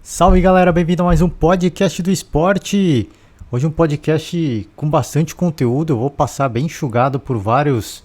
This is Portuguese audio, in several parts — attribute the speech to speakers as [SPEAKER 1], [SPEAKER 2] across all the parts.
[SPEAKER 1] Salve galera, bem-vindo a mais um podcast do esporte. Hoje um podcast com bastante conteúdo. Eu vou passar bem enxugado por várias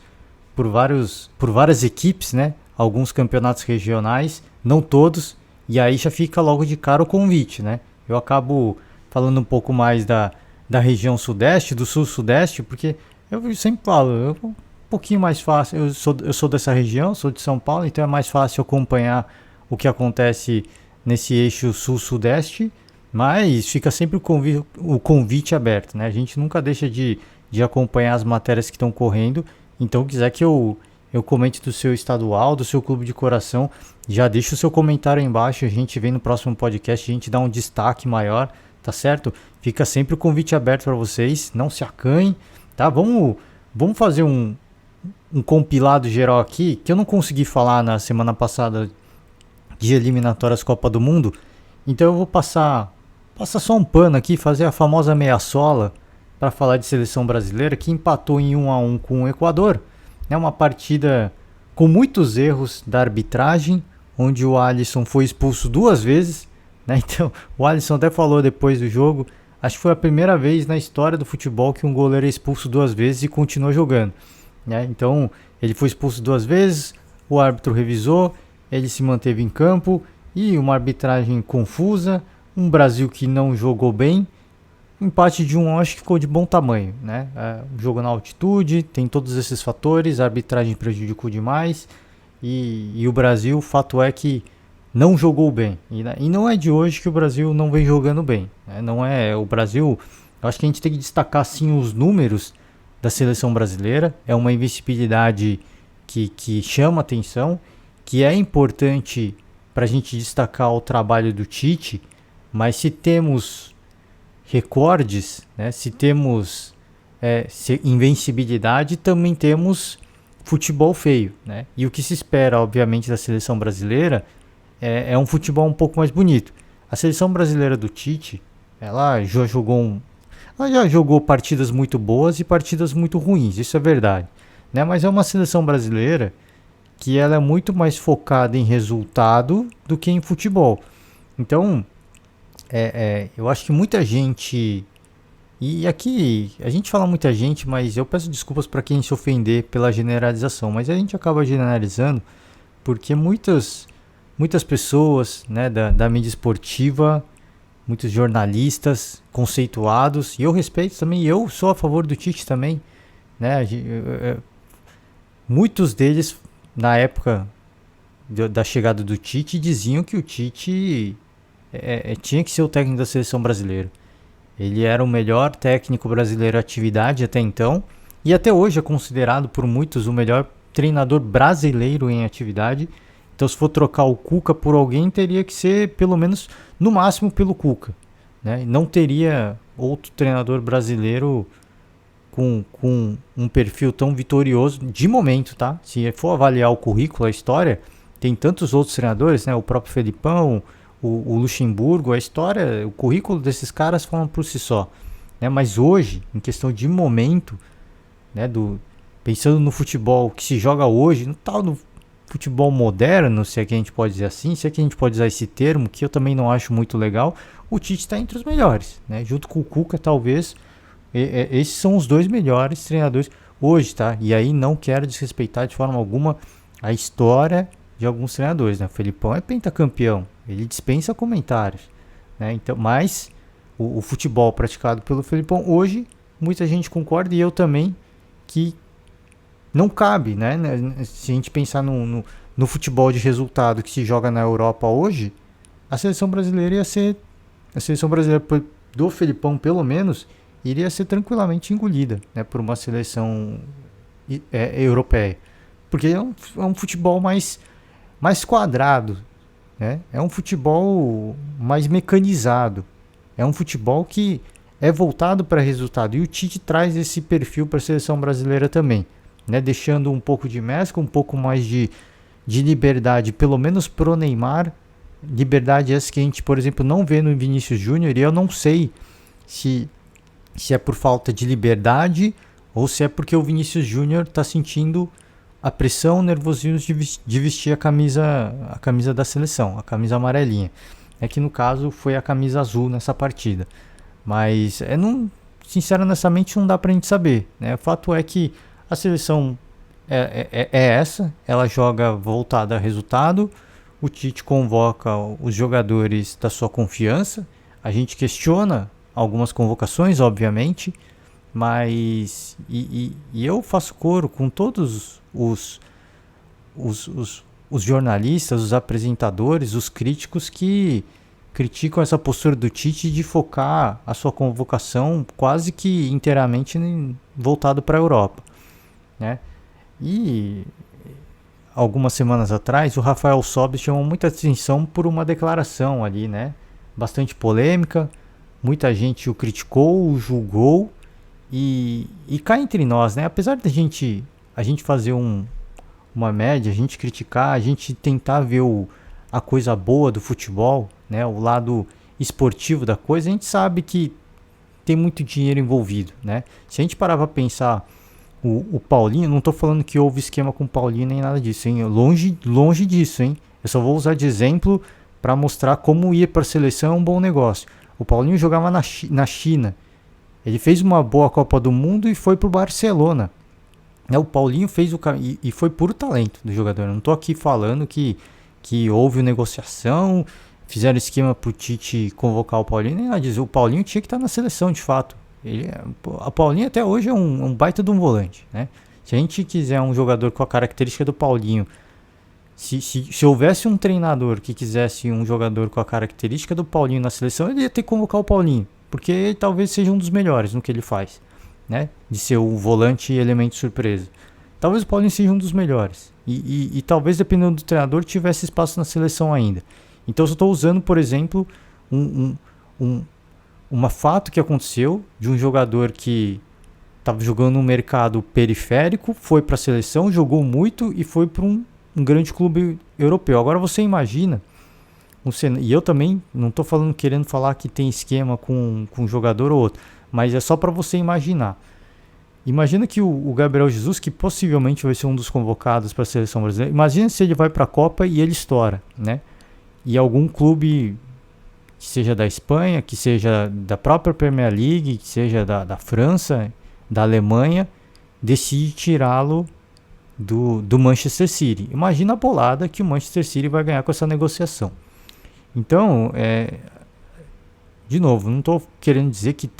[SPEAKER 1] equipes, né? Alguns campeonatos regionais, não todos. E aí já fica logo de cara o convite, né? Eu acabo falando um pouco mais da região sudeste, do sul-sudeste, porque eu sempre falo, um pouquinho mais fácil. Eu sou dessa região, sou de São Paulo, então é mais fácil acompanhar o que acontece nesse eixo sul-sudeste, mas fica sempre o convite aberto, né? A gente nunca deixa de acompanhar as matérias que estão correndo, então quiser que eu comente do seu estadual, do seu clube de coração, já deixa o seu comentário aí embaixo, a gente vem no próximo podcast, a gente dá um destaque maior, tá certo? Fica sempre o convite aberto para vocês, não se acanhem, tá? Vamos fazer um compilado geral aqui, que eu não consegui falar na semana passada de eliminatórias Copa do Mundo. Então eu vou passar só um pano aqui, fazer a famosa meia-sola para falar de seleção brasileira que empatou em 1-1 com o Equador. É uma partida com muitos erros da arbitragem, onde o Alisson foi expulso duas vezes. Né? Então o Alisson até falou depois do jogo, acho que foi a primeira vez na história do futebol que um goleiro é expulso duas vezes e continuou jogando. Né? Então ele foi expulso duas vezes, o árbitro revisou, ele se manteve em campo e uma arbitragem confusa, um Brasil que não jogou bem, empate de 1 acho que ficou de bom tamanho, né? O jogo na altitude, tem todos esses fatores, a arbitragem prejudicou demais e o Brasil, o fato é que não jogou bem. E não é de hoje que o Brasil não vem jogando bem, né? Não é o Brasil, eu acho que a gente tem que destacar sim os números da seleção brasileira, é uma invencibilidade que chama atenção, que é importante para a gente destacar o trabalho do Tite, mas se temos recordes, né, se temos invencibilidade, também temos futebol feio. Né? E o que se espera, obviamente, da seleção brasileira é um futebol um pouco mais bonito. A seleção brasileira do Tite, ela já jogou partidas muito boas e partidas muito ruins, isso é verdade. Né? Mas é uma seleção brasileira que ela é muito mais focada em resultado do que em futebol. Então, eu acho que muita gente, e aqui a gente fala muita gente, mas eu peço desculpas para quem se ofender pela generalização, mas a gente acaba generalizando porque muitas pessoas, né, da mídia esportiva, muitos jornalistas conceituados, e eu respeito também, eu sou a favor do Tite também, né, muitos deles na época da chegada do Tite, diziam que o Tite tinha que ser o técnico da seleção brasileira. Ele era o melhor técnico brasileiro em atividade até então, e até hoje é considerado por muitos o melhor treinador brasileiro em atividade. Então, se for trocar o Cuca por alguém, teria que ser pelo menos, no máximo, pelo Cuca. Né? Não teria outro treinador brasileiro com um perfil tão vitorioso de momento, tá? Se for avaliar o currículo, a história, tem tantos outros treinadores, né? O próprio Felipão, o Luxemburgo, a história, o currículo desses caras falam por si só. Né? Mas hoje, em questão de momento, né? Pensando no futebol que se joga hoje, no tal do futebol moderno, se é que a gente pode dizer assim, se é que a gente pode usar esse termo, que eu também não acho muito legal, o Tite está entre os melhores, né? Junto com o Cuca, talvez. Esses são os dois melhores treinadores hoje, tá? E aí não quero desrespeitar de forma alguma a história de alguns treinadores, né? O Felipão é pentacampeão, ele dispensa comentários, né? Então, mas o futebol praticado pelo Felipão hoje, muita gente concorda e eu também, que não cabe, né? Se a gente pensar no futebol de resultado que se joga na Europa hoje, a seleção brasileira do Felipão, pelo menos, iria ser tranquilamente engolida, né, por uma seleção europeia. Porque é um futebol mais quadrado, né? É um futebol mais mecanizado. É um futebol que é voltado para resultado. E o Tite traz esse perfil para a seleção brasileira também. Né? Deixando um pouco de mescla, um pouco mais de liberdade, pelo menos pro Neymar. Liberdade essa que a gente, por exemplo, não vê no Vinícius Júnior. E eu não sei se é por falta de liberdade ou se é porque o Vinícius Júnior está sentindo a pressão, o nervosismo de vestir a camisa da seleção, a camisa amarelinha. É que no caso foi a camisa azul nessa partida. Mas não, sinceramente não dá pra gente saber, né? O fato é que a seleção é essa, ela joga voltada a resultado, o Tite convoca os jogadores da sua confiança, a gente questiona algumas convocações, obviamente, mas e eu faço coro com todos os jornalistas, os apresentadores, os críticos que criticam essa postura do Tite de focar a sua convocação quase que inteiramente voltado para a Europa, né? E algumas semanas atrás o Rafael Sobis chamou muita atenção por uma declaração ali, né? Bastante polêmica, muita gente o criticou, o julgou e cá entre nós, né? Apesar da a gente fazer uma média, a gente criticar, a gente tentar ver a coisa boa do futebol, né? O lado esportivo da coisa, a gente sabe que tem muito dinheiro envolvido, né? Se a gente parar para pensar o Paulinho, não estou falando que houve esquema com o Paulinho nem nada disso, hein? Longe disso, hein? Eu só vou usar de exemplo para mostrar como ir para a seleção é um bom negócio. O Paulinho jogava na China. Ele fez uma boa Copa do Mundo e foi pro Barcelona. O Paulinho fez e foi puro talento do jogador. Eu não estou aqui falando que houve negociação, fizeram esquema pro Tite convocar o Paulinho, nem nada disso. O Paulinho tinha que estar na seleção de fato. A Paulinho até hoje é um baita de um volante, né? Se a gente quiser um jogador com a característica do Paulinho, se houvesse um treinador que quisesse um jogador com a característica do Paulinho na seleção, ele ia ter que convocar o Paulinho, porque ele talvez seja um dos melhores no que ele faz, né? De ser o volante e elemento surpresa. Talvez o Paulinho seja um dos melhores. E talvez, dependendo do treinador, tivesse espaço na seleção ainda. Então eu estou usando, por exemplo, uma fato que aconteceu de um jogador que estava jogando no mercado periférico, foi para a seleção, jogou muito e foi para um grande clube europeu. Agora você imagina, e eu também não estou querendo falar que tem esquema com um jogador ou outro, mas é só para você imaginar. Imagina que o Gabriel Jesus, que possivelmente vai ser um dos convocados para a seleção brasileira, imagina se ele vai para a Copa e ele estoura, né? E algum clube, que seja da Espanha, que seja da própria Premier League, que seja da França, da Alemanha, decide tirá-lo do Manchester City. Imagina a bolada que o Manchester City vai ganhar com essa negociação. Então, de novo, não estou querendo dizer que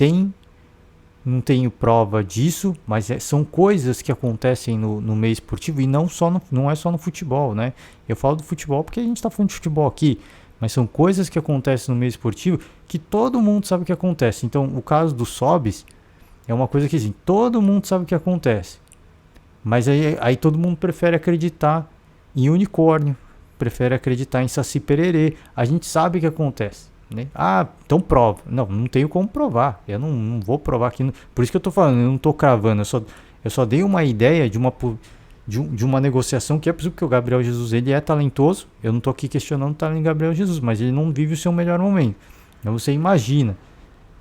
[SPEAKER 1] não tenho prova disso, mas são coisas que acontecem no meio esportivo e não é só no futebol, né? Eu falo do futebol porque a gente está falando de futebol aqui, mas são coisas que acontecem no meio esportivo que todo mundo sabe o que acontece. Então, o caso do Sobis é uma coisa que assim, todo mundo sabe o que acontece, mas aí todo mundo prefere acreditar em unicórnio, prefere acreditar em Saci Pererê. A gente sabe o que acontece, né? Então prova. Não tenho como provar. Eu não vou provar aqui. Por isso que eu tô falando, eu não tô cravando. Eu só dei uma ideia de uma negociação que é possível, porque o Gabriel Jesus ele é talentoso. Eu não tô aqui questionando o talento do Gabriel Jesus, mas ele não vive o seu melhor momento. Então você imagina,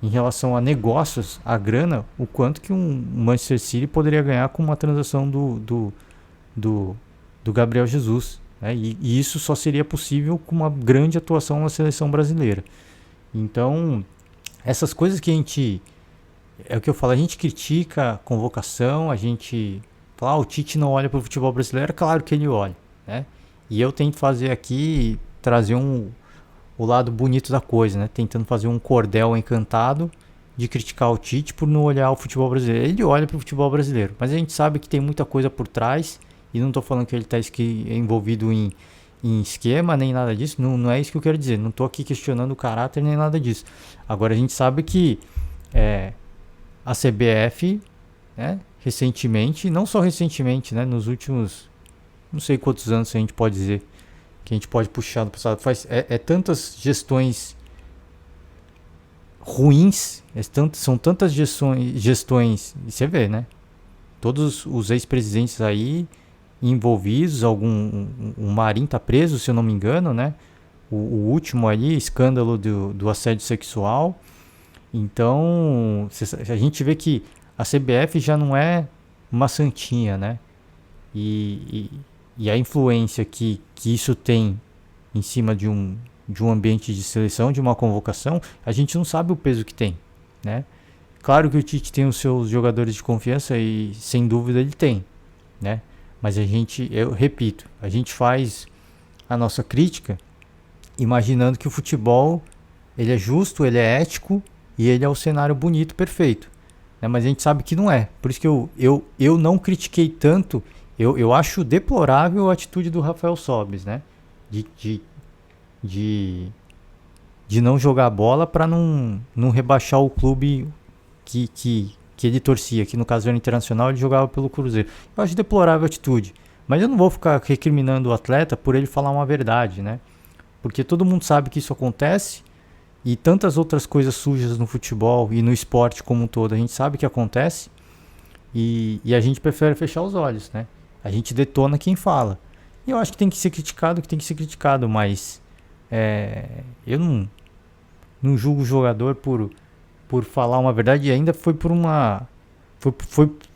[SPEAKER 1] em relação a negócios, a grana, o quanto que um Manchester City poderia ganhar com uma transação do Gabriel Jesus, né? E isso só seria possível com uma grande atuação na seleção brasileira. Então, essas coisas que é o que eu falo, a gente critica a convocação, a gente fala, o Tite não olha para o futebol brasileiro, é claro que ele olha, né? E eu tento fazer aqui, trazer o lado bonito da coisa, né? Tentando fazer um cordel encantado de criticar o Tite por não olhar o futebol brasileiro. Ele olha para o futebol brasileiro, mas a gente sabe que tem muita coisa por trás, e não estou falando que ele está envolvido em esquema nem nada disso, não é isso que eu quero dizer, não estou aqui questionando o caráter nem nada disso. Agora a gente sabe que a CBF, né, recentemente, não só recentemente, né, nos últimos, não sei quantos anos a gente pode dizer, que a gente pode puxar do passado, tantas gestões ruins, são tantas gestões, e você vê, né, todos os ex-presidentes aí envolvidos, o Marinho tá preso, se eu não me engano, né, o último ali, escândalo do assédio sexual. Então a gente vê que a CBF já não é uma santinha, né, e a influência que isso tem em cima de um de um ambiente de seleção, de uma convocação, a gente não sabe o peso que tem, né? Claro que o Tite tem os seus jogadores de confiança e sem dúvida ele tem, né? Mas eu repito, a gente faz a nossa crítica imaginando que o futebol ele é justo, ele é ético e ele é o cenário bonito, perfeito, né? Mas a gente sabe que não é. Por isso que eu não critiquei tanto. Eu acho deplorável a atitude do Rafael Sobis, né? De, de, de, de não jogar bola para não rebaixar o clube que ele torcia, que no caso era Internacional, ele jogava pelo Cruzeiro. Eu acho deplorável a atitude, mas eu não vou ficar recriminando o atleta por ele falar uma verdade, né? Porque todo mundo sabe que isso acontece e tantas outras coisas sujas no futebol e no esporte como um todo, a gente sabe que acontece e a gente prefere fechar os olhos, né? A gente detona quem fala. E eu acho que tem que ser criticado, mas eu não julgo o jogador por falar uma verdade e ainda foi por uma.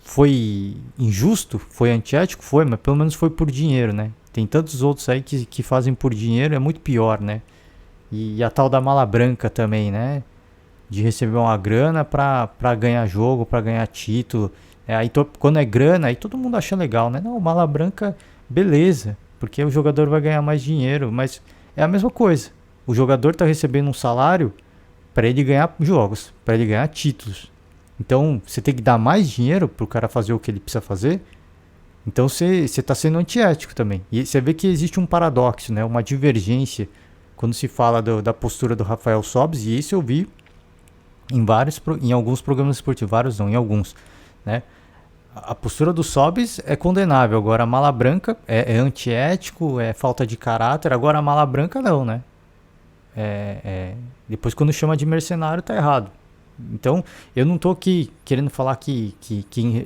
[SPEAKER 1] Foi injusto, foi antiético, foi, mas pelo menos foi por dinheiro, né? Tem tantos outros aí que fazem por dinheiro, é muito pior, né? E a tal da mala branca também, né? De receber uma grana pra ganhar jogo, pra ganhar título. Quando é grana, aí todo mundo acha legal, né? Não, mala branca, beleza, porque o jogador vai ganhar mais dinheiro, mas é a mesma coisa. O jogador tá recebendo um salário para ele ganhar jogos, para ele ganhar títulos. Então, você tem que dar mais dinheiro pro cara fazer o que ele precisa fazer. Então, você está sendo antiético também. E você vê que existe um paradoxo, né? Uma divergência quando se fala da postura do Rafael Sobis. E isso eu vi em alguns programas esportivos, vários não, em alguns, né? A postura do Sobis é condenável. Agora, a mala branca é antiético, é falta de caráter. Agora, a mala branca não, né? Depois quando chama de mercenário tá errado. Então eu não tô aqui querendo falar que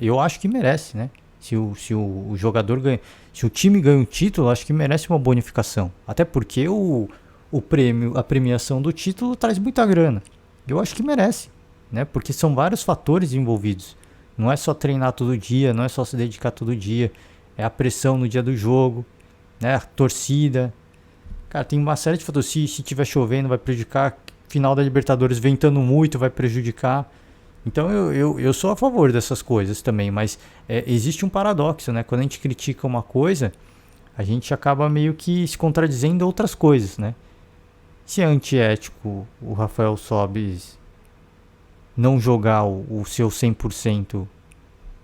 [SPEAKER 1] eu acho que merece, né? Se o jogador ganha, se o time ganha um título, acho que merece uma bonificação. Até porque o prêmio, a premiação do título traz muita grana. Eu acho que merece, né? Porque são vários fatores envolvidos. Não é só treinar todo dia, não é só se dedicar todo dia. É a pressão no dia do jogo, né? A torcida. Cara, tem uma série de fatores. Se tiver chovendo, vai prejudicar. Final da Libertadores ventando muito, vai prejudicar. Então eu sou a favor dessas coisas também. Mas existe um paradoxo, né? Quando a gente critica uma coisa, a gente acaba meio que se contradizendo em outras coisas, né? Se é antiético o Rafael Sobis não jogar o seu 100%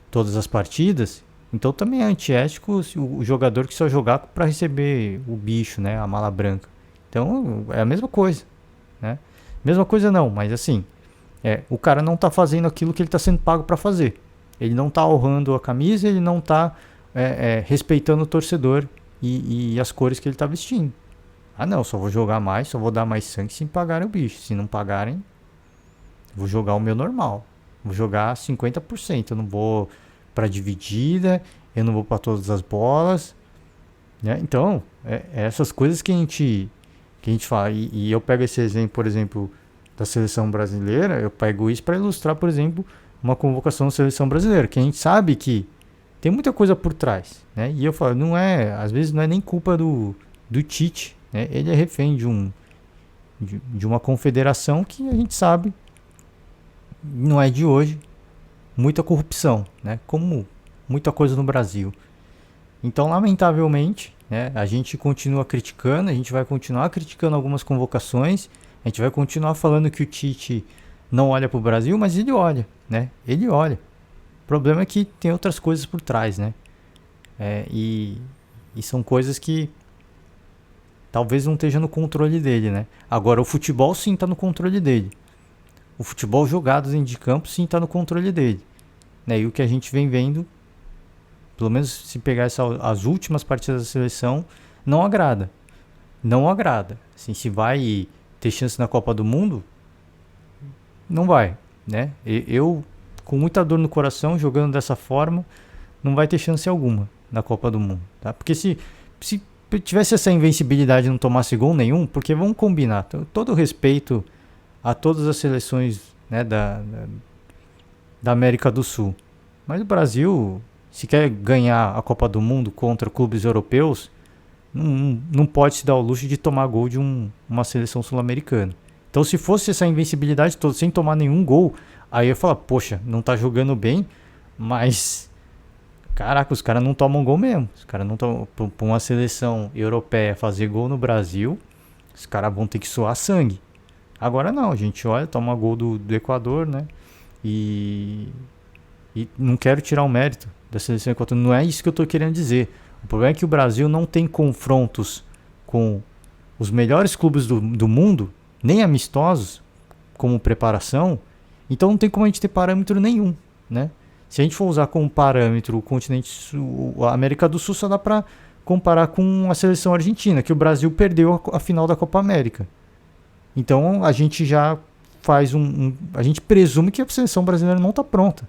[SPEAKER 1] todas as partidas, então também é antiético o jogador que só jogar para receber o bicho, né, a mala branca. Então é a mesma coisa, né? Mesma coisa não, mas assim, o cara não tá fazendo aquilo que ele tá sendo pago para fazer. Ele não tá honrando a camisa, ele não tá respeitando o torcedor e as cores que ele tá vestindo. Ah não, só vou jogar mais, só vou dar mais sangue se pagarem o bicho. Se não pagarem, vou jogar o meu normal. Vou jogar 50%, eu não vou para dividida, eu não vou para todas as bolas, né? Então, essas coisas que a gente fala. E eu pego esse exemplo, por exemplo, da seleção brasileira, eu pego isso para ilustrar, por exemplo, uma convocação da seleção brasileira, que a gente sabe que tem muita coisa por trás, né? E eu falo, às vezes não é nem culpa do Tite, né? Ele é refém de uma confederação que a gente sabe não é de hoje, muita corrupção, né? Como muita coisa no Brasil. Então, lamentavelmente, né, a gente continua criticando, a gente vai continuar criticando algumas convocações, a gente vai continuar falando que o Tite não olha para o Brasil, mas ele olha, né? Ele olha. O problema é que tem outras coisas por trás, né? E são coisas que talvez não esteja no controle dele, né? Agora, o futebol sim está no controle dele. O futebol jogado dentro de campo sim está no controle dele, né? E o que a gente vem vendo, pelo menos se pegar as últimas partidas da seleção, não agrada. Não agrada. Assim, se vai ter chance na Copa do Mundo, não vai, né? Eu, com muita dor no coração, jogando dessa forma, não vai ter chance alguma na Copa do Mundo, tá? Porque se tivesse essa invencibilidade e não tomasse gol nenhum, porque vamos combinar, todo o respeito a todas as seleções, né, da América do Sul, mas o Brasil, se quer ganhar a Copa do Mundo contra clubes europeus, não pode se dar o luxo de tomar gol de uma seleção sul-americana. Então, se fosse essa invencibilidade toda sem tomar nenhum gol, aí eu ia falar, poxa, não tá jogando bem, mas caraca, os caras não tomam gol mesmo. Os caras não tomam. Pra uma seleção europeia fazer gol no Brasil, os caras vão ter que suar sangue. Agora não, a gente olha, toma gol do Equador, né? E, e não quero tirar o mérito da seleção equatoriana. Não é isso que eu tô querendo dizer. O problema é que o Brasil não tem confrontos com os melhores clubes do mundo, nem amistosos, como preparação. Então não tem como a gente ter parâmetro nenhum, né? Se a gente for usar como parâmetro o continente sul, a América do Sul, só dá para comparar com a seleção argentina, que o Brasil perdeu a final da Copa América. Então a gente já faz a gente presume que a seleção brasileira não está pronta.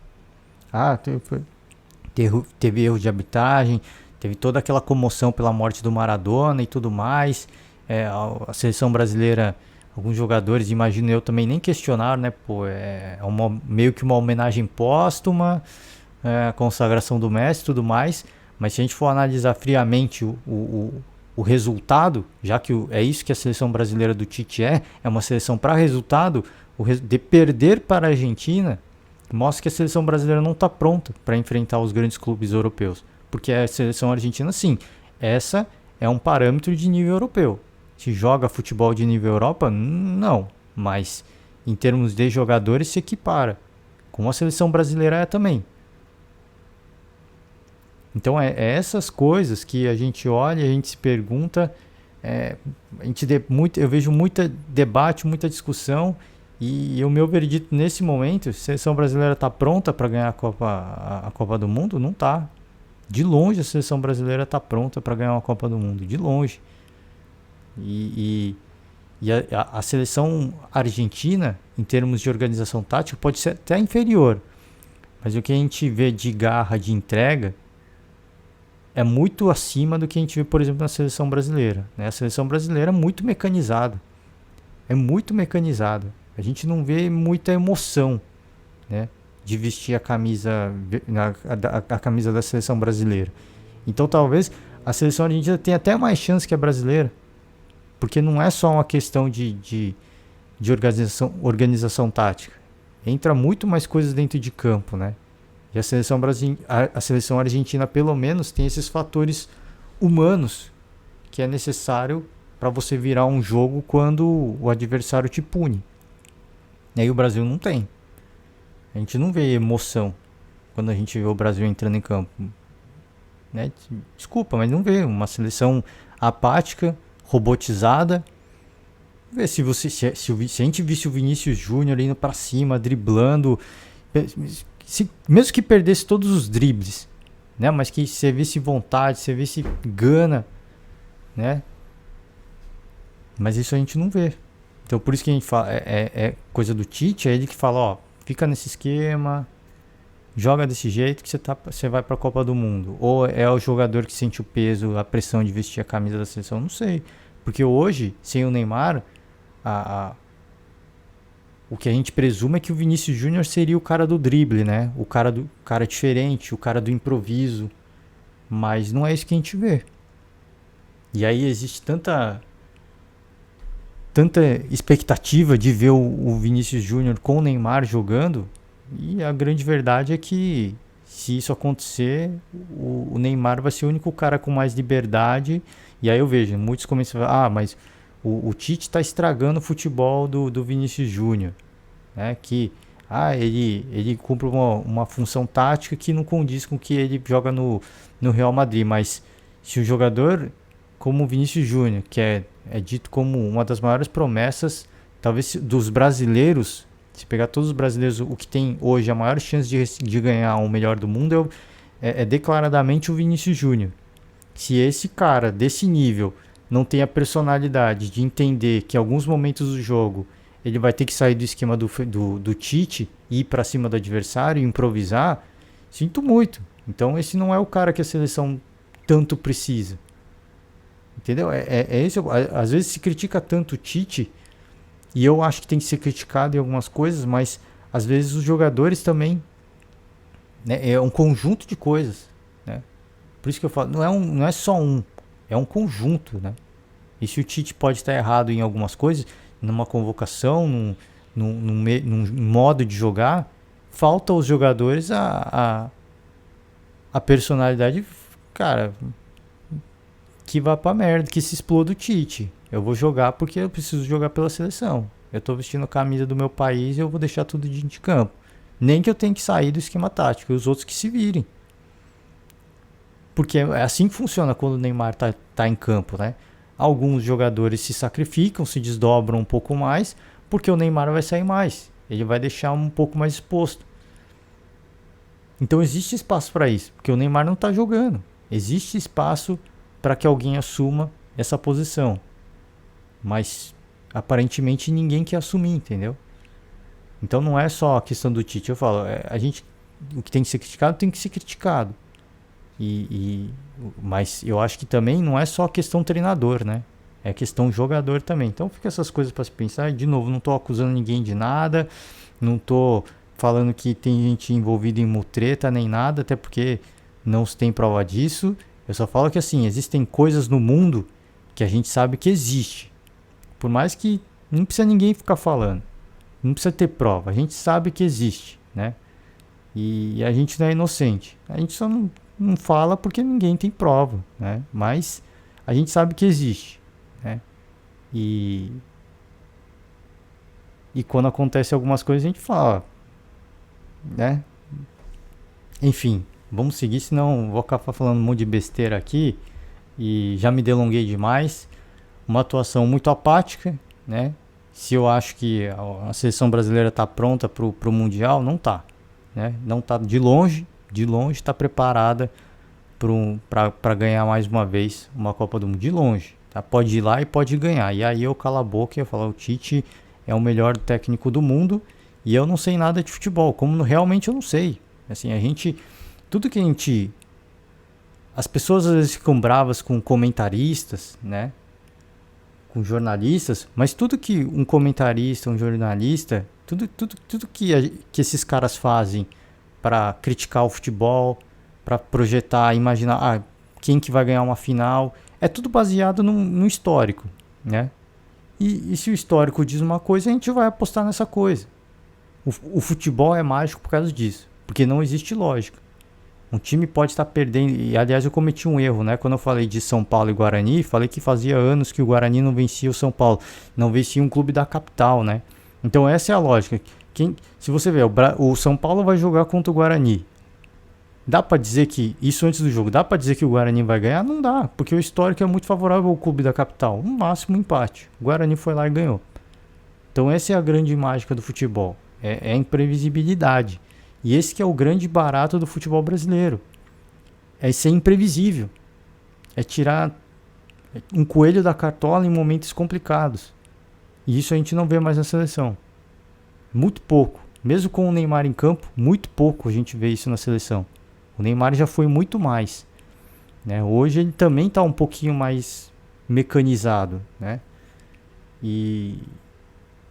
[SPEAKER 1] Ah, teve erro de arbitragem, teve toda aquela comoção pela morte do Maradona e tudo mais. A seleção brasileira, alguns jogadores, imagino eu, também nem questionaram, né? Pô, meio que uma homenagem póstuma, a consagração do Messi e tudo mais. Mas se a gente for analisar friamente o resultado, já que é isso que a seleção brasileira do Tite é uma seleção para resultado, de perder para a Argentina, mostra que a seleção brasileira não está pronta para enfrentar os grandes clubes europeus. Porque a seleção argentina, sim, essa é um parâmetro de nível europeu. Se joga futebol de nível Europa, não. Mas em termos de jogadores se equipara. Como a seleção brasileira é também. Então é essas coisas que a gente olha, a gente se pergunta, eu vejo muito debate, muita discussão, e o meu veredito nesse momento, a seleção brasileira está pronta para ganhar a Copa do Mundo? Não está. De longe a seleção brasileira está pronta para ganhar uma Copa do Mundo, de longe. E a seleção argentina, em termos de organização tática, pode ser até inferior, mas o que a gente vê de garra, de entrega, é muito acima do que a gente vê, por exemplo, na seleção brasileira, né? A seleção brasileira é muito mecanizada. É muito mecanizada. A gente não vê muita emoção, né, de vestir a camisa da seleção brasileira. Então talvez a seleção argentina tenha até mais chance que a brasileira. Porque não é só uma questão de organização tática. Entra muito mais coisas dentro de campo, né? E a seleção argentina, pelo menos, tem esses fatores humanos que é necessário para você virar um jogo quando o adversário te pune. E aí o Brasil não tem. A gente não vê emoção quando a gente vê o Brasil entrando em campo, né? Desculpa, mas não vê. Uma seleção apática, robotizada. Vê se a gente visse o Vinícius Júnior indo para cima, driblando, mesmo que perdesse todos os dribles, né? Mas que você visse vontade, você visse gana, né? Mas isso a gente não vê. Então por isso que a gente fala, é coisa do Tite, é ele que fala, ó, fica nesse esquema, joga desse jeito que você vai para a Copa do Mundo. Ou é o jogador que sente o peso, a pressão de vestir a camisa da seleção, não sei. Porque hoje, sem o Neymar, o que a gente presume é que o Vinícius Júnior seria o cara do drible, né? O cara diferente, o cara do improviso. Mas não é isso que a gente vê. E aí existe tanta expectativa de ver o Vinícius Júnior com o Neymar jogando. E a grande verdade é que se isso acontecer, o Neymar vai ser o único cara com mais liberdade. E aí eu vejo, muitos começam a falar, mas o Tite está estragando o futebol do Vinícius Júnior, né? Que ele cumpre uma função tática que não condiz com o que ele joga no Real Madrid. Mas se o jogador como o Vinícius Júnior, que é dito como uma das maiores promessas, talvez dos brasileiros, se pegar todos os brasileiros, o que tem hoje a maior chance de ganhar o melhor do mundo é declaradamente o Vinícius Júnior. Se esse cara desse nível não tem a personalidade de entender que em alguns momentos do jogo ele vai ter que sair do esquema do Tite e ir para cima do adversário e improvisar, sinto muito. Então esse não é o cara que a seleção tanto precisa. Entendeu? Às vezes se critica tanto o Tite, e eu acho que tem que ser criticado em algumas coisas, mas às vezes os jogadores também, né? É um conjunto de coisas, né? Por isso que eu falo, não é só um, é um conjunto, né? E se o Tite pode estar errado em algumas coisas, numa convocação, num modo de jogar, falta aos jogadores a personalidade, cara, que vá pra merda, que se exploda o Tite. Eu vou jogar porque eu preciso jogar pela seleção. Eu tô vestindo a camisa do meu país e eu vou deixar tudo dentro de campo. Nem que eu tenha que sair do esquema tático, e os outros que se virem. Porque é assim que funciona quando o Neymar tá em campo, né? Alguns jogadores se sacrificam, se desdobram um pouco mais, porque o Neymar vai sair mais. Ele vai deixar um pouco mais exposto. Então existe espaço para isso, porque o Neymar não tá jogando. Existe espaço para que alguém assuma essa posição. Mas aparentemente ninguém quer assumir, entendeu? Então não é só a questão do Tite. Eu falo, a gente, o que tem que ser criticado tem que ser criticado. Mas eu acho que também não é só a questão treinador, né? É questão jogador também. Então fica essas coisas para se pensar. De novo, não tô acusando ninguém de nada. Não tô falando que tem gente envolvida em mutreta nem nada, até porque não se tem prova disso. Eu só falo que assim, existem coisas no mundo que a gente sabe que existe. Por mais que não precisa ninguém ficar falando. Não precisa ter prova. A gente sabe que existe, né? E a gente não é inocente. A gente só não fala porque ninguém tem prova, né? Mas a gente sabe que existe, né? E quando acontece algumas coisas a gente fala, né? Enfim, vamos seguir, senão vou acabar falando um monte de besteira aqui e já me delonguei demais. Uma atuação muito apática, né? Se eu acho que a seleção brasileira está pronta para o Mundial, não está, né? Não está de longe está preparada para ganhar mais uma vez uma Copa do Mundo, de longe, tá? Pode ir lá e pode ganhar. E aí eu calo a boca e eu falo, o Tite é o melhor técnico do mundo e eu não sei nada de futebol, como realmente eu não sei. Assim, tudo que a gente, as pessoas às vezes ficam bravas com comentaristas, né? Com jornalistas, mas tudo que um comentarista, um jornalista, tudo que esses caras fazem para criticar o futebol, para projetar, imaginar quem que vai ganhar uma final, é tudo baseado no histórico, né? E se o histórico diz uma coisa, a gente vai apostar nessa coisa. O futebol é mágico por causa disso, porque não existe lógica. Um time pode estar perdendo, e aliás eu cometi um erro, né? Quando eu falei de São Paulo e Guarani, falei que fazia anos que o Guarani não vencia o São Paulo, não vencia um clube da capital, né? Então essa é a lógica. Se você ver, o São Paulo vai jogar contra o Guarani. Dá pra dizer que, isso antes do jogo, dá pra dizer que o Guarani vai ganhar? Não dá, porque o histórico é muito favorável ao clube da capital. No máximo empate. O Guarani foi lá e ganhou. Então essa é a grande mágica do futebol. É a imprevisibilidade. E esse que é o grande barato do futebol brasileiro. É ser imprevisível. É tirar um coelho da cartola em momentos complicados. E isso a gente não vê mais na seleção. Muito pouco. Mesmo com o Neymar em campo, muito pouco a gente vê isso na seleção. O Neymar já foi muito mais, né? Hoje ele também está um pouquinho mais mecanizado, né? E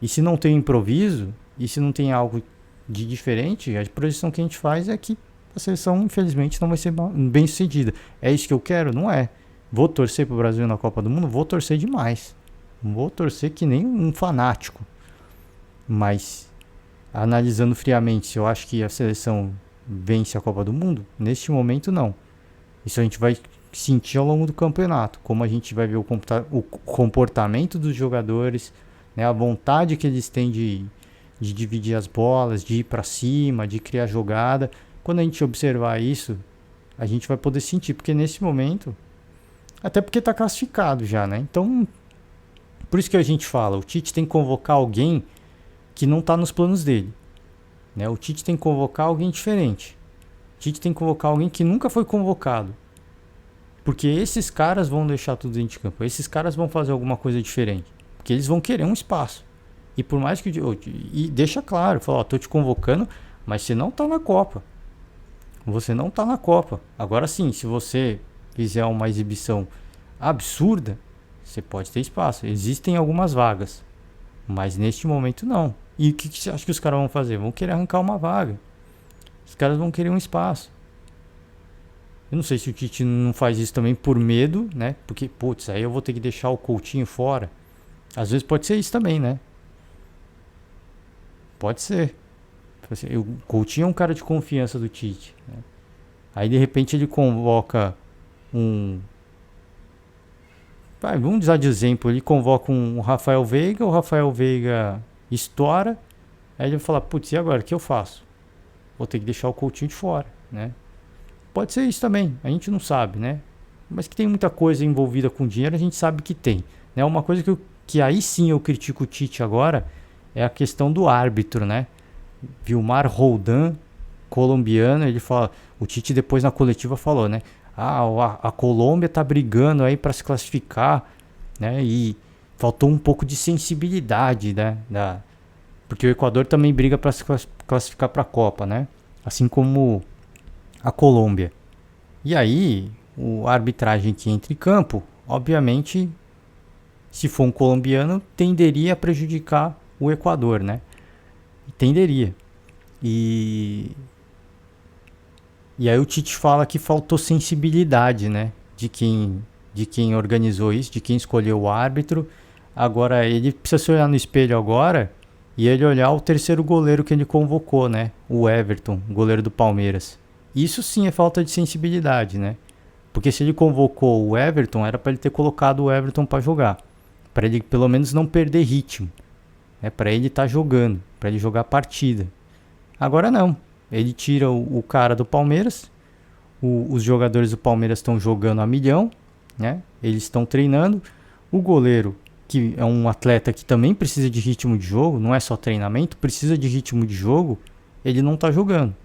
[SPEAKER 1] se não tem improviso, e se não tem algo de diferente, a projeção que a gente faz é que a seleção, infelizmente, não vai ser bem sucedida. É isso que eu quero? Não é. Vou torcer pro Brasil na Copa do Mundo? Vou torcer demais. Vou torcer que nem um fanático. Mas, analisando friamente, se eu acho que a seleção vence a Copa do Mundo, neste momento não. Isso a gente vai sentir ao longo do campeonato, como a gente vai ver o comportamento dos jogadores, né, a vontade que eles têm de dividir as bolas, de ir para cima, de criar jogada. Quando a gente observar isso, a gente vai poder sentir, porque nesse momento, até porque está classificado já, né? Então, por isso que a gente fala, o Tite tem que convocar alguém que não está nos planos dele, né? O Tite tem que convocar alguém diferente. O Tite tem que convocar alguém que nunca foi convocado. Porque esses caras vão deixar tudo dentro de campo. Esses caras vão fazer alguma coisa diferente. Porque eles vão querer um espaço. E por mais que e deixa claro, fala, ó, tô te convocando, mas você não tá na Copa. Você não tá na Copa. Agora sim, se você fizer uma exibição absurda, você pode ter espaço. Existem algumas vagas. Mas neste momento não. E o que você acha que os caras vão fazer? Vão querer arrancar uma vaga. Os caras vão querer um espaço. Eu não sei se o Tite não faz isso também por medo, né? Porque, putz, aí eu vou ter que deixar o Coutinho fora. Às vezes pode ser isso também, né? Pode ser. O Coutinho é um cara de confiança do Tite, né? Aí de repente ele convoca um. Vamos usar de exemplo, ele convoca um Rafael Veiga, o Rafael Veiga estoura, aí ele vai falar, putz, e agora, o que eu faço? Vou ter que deixar o Coutinho de fora, né? Pode ser isso também, a gente não sabe, né? Mas que tem muita coisa envolvida com dinheiro, a gente sabe que tem, né? Uma coisa que aí sim eu critico o Tite agora é a questão do árbitro, né? Vilmar Roldan, colombiano, ele fala, o Tite depois na coletiva falou, né? A Colômbia tá brigando aí para se classificar, né? E faltou um pouco de sensibilidade, né? Porque o Equador também briga para se classificar para a Copa, né? Assim como a Colômbia. E aí, a arbitragem que entra em campo, obviamente, se for um colombiano, tenderia a prejudicar o Equador, né? Tenderia. E aí o Tite fala que faltou sensibilidade, né? De quem organizou isso, de quem escolheu o árbitro. Agora ele precisa se olhar no espelho agora e ele olhar o terceiro goleiro que ele convocou, né? O Everton, goleiro do Palmeiras. Isso sim é falta de sensibilidade, né? Porque se ele convocou o Everton, era para ele ter colocado o Everton para jogar, para ele pelo menos não perder ritmo, né? Para ele estar jogando, para ele jogar a partida. Agora não. Ele tira o cara do Palmeiras. Os jogadores do Palmeiras estão jogando a milhão, né? Eles estão treinando. O goleiro, que é um atleta que também precisa de ritmo de jogo, não é só treinamento, precisa de ritmo de jogo, ele não tá jogando.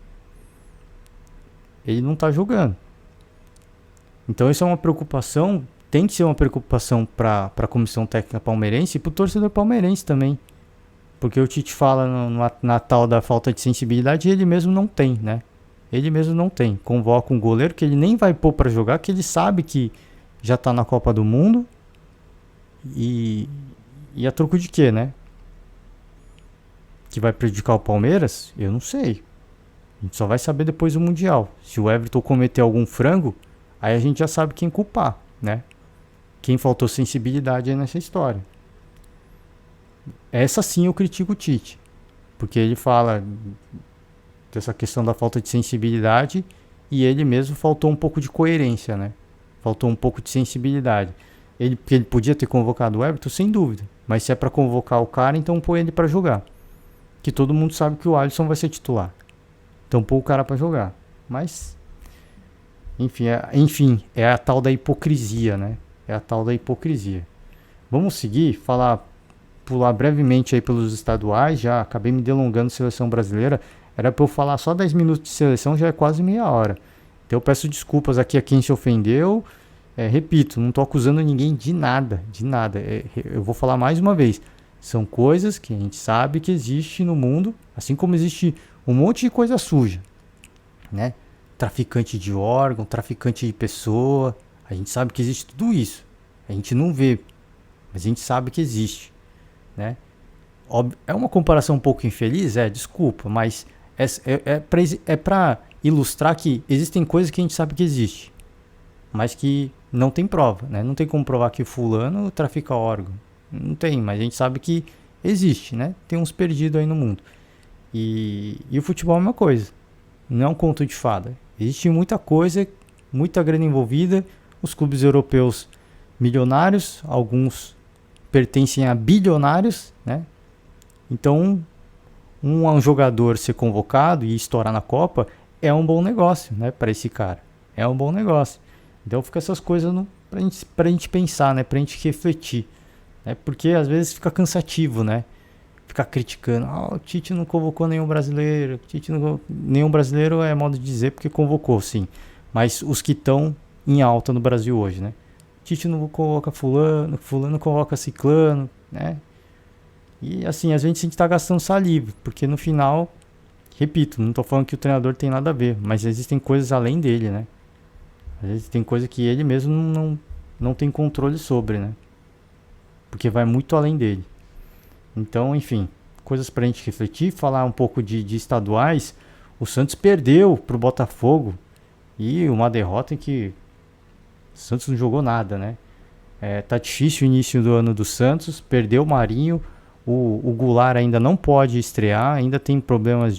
[SPEAKER 1] Ele não tá jogando. Então isso é uma preocupação, tem que ser uma preocupação para a comissão técnica palmeirense e para o torcedor palmeirense também. Porque o Tite fala na tal da falta de sensibilidade e ele mesmo não tem, né? Ele mesmo não tem. Convoca um goleiro que ele nem vai pôr pra jogar, que ele sabe que já tá na Copa do Mundo. E a troco de quê, né? Que vai prejudicar o Palmeiras? Eu não sei. A gente só vai saber depois do Mundial. Se o Everton cometer algum frango, aí a gente já sabe quem culpar, né? Quem faltou sensibilidade aí nessa história. Essa sim eu critico o Tite, porque ele fala dessa questão da falta de sensibilidade e ele mesmo faltou um pouco de coerência, né? Faltou um pouco de sensibilidade. Ele podia ter convocado o Everton, sem dúvida, mas se é para convocar o cara, então põe ele para jogar. Que todo mundo sabe que o Alisson vai ser titular. Então põe o cara para jogar. Mas, enfim, é a tal da hipocrisia, né? É a tal da hipocrisia. Vamos seguir, pular brevemente aí pelos estaduais, já acabei me delongando seleção brasileira, era para eu falar só 10 minutos de seleção, já é quase meia hora. Então eu peço desculpas aqui a quem se ofendeu, repito, não estou acusando ninguém de nada, eu vou falar mais uma vez, são coisas que a gente sabe que existe no mundo, assim como existe um monte de coisa suja, né? Traficante de órgão, traficante de pessoa, a gente sabe que existe tudo isso, a gente não vê, mas a gente sabe que existe. Né? É uma comparação um pouco infeliz, desculpa, mas é para ilustrar que existem coisas que a gente sabe que existe, mas que não tem prova, né? Não tem como provar que fulano trafica órgão, não tem, mas a gente sabe que existe, né? Tem uns perdidos aí no mundo. E o futebol é uma coisa, não é um conto de fada. Existe muita coisa, muita grana envolvida, os clubes europeus milionários, alguns pertencem a bilionários, né? Então, um jogador ser convocado e estourar na Copa é um bom negócio, né? Para esse cara, é um bom negócio. Então, fica essas coisas pra gente pensar, né? Pra gente refletir, né? Porque às vezes fica cansativo, né? Ficar criticando, o Tite não convocou nenhum brasileiro, nenhum brasileiro é modo de dizer, porque convocou, sim. Mas os que estão em alta no Brasil hoje, né? Tite não convoca fulano convoca ciclano, né? E assim, às vezes a gente tá gastando saliva, porque no final, repito, não tô falando que o treinador tem nada a ver, mas existem coisas além dele, né? Às vezes tem coisa que ele mesmo não tem controle sobre, né? Porque vai muito além dele. Então, enfim, coisas pra gente refletir, falar um pouco de estaduais. O Santos perdeu pro Botafogo E uma derrota em que o Santos não jogou nada, né? Tá difícil o início do ano do Santos, perdeu o Marinho, o Goulart ainda não pode estrear, ainda tem problemas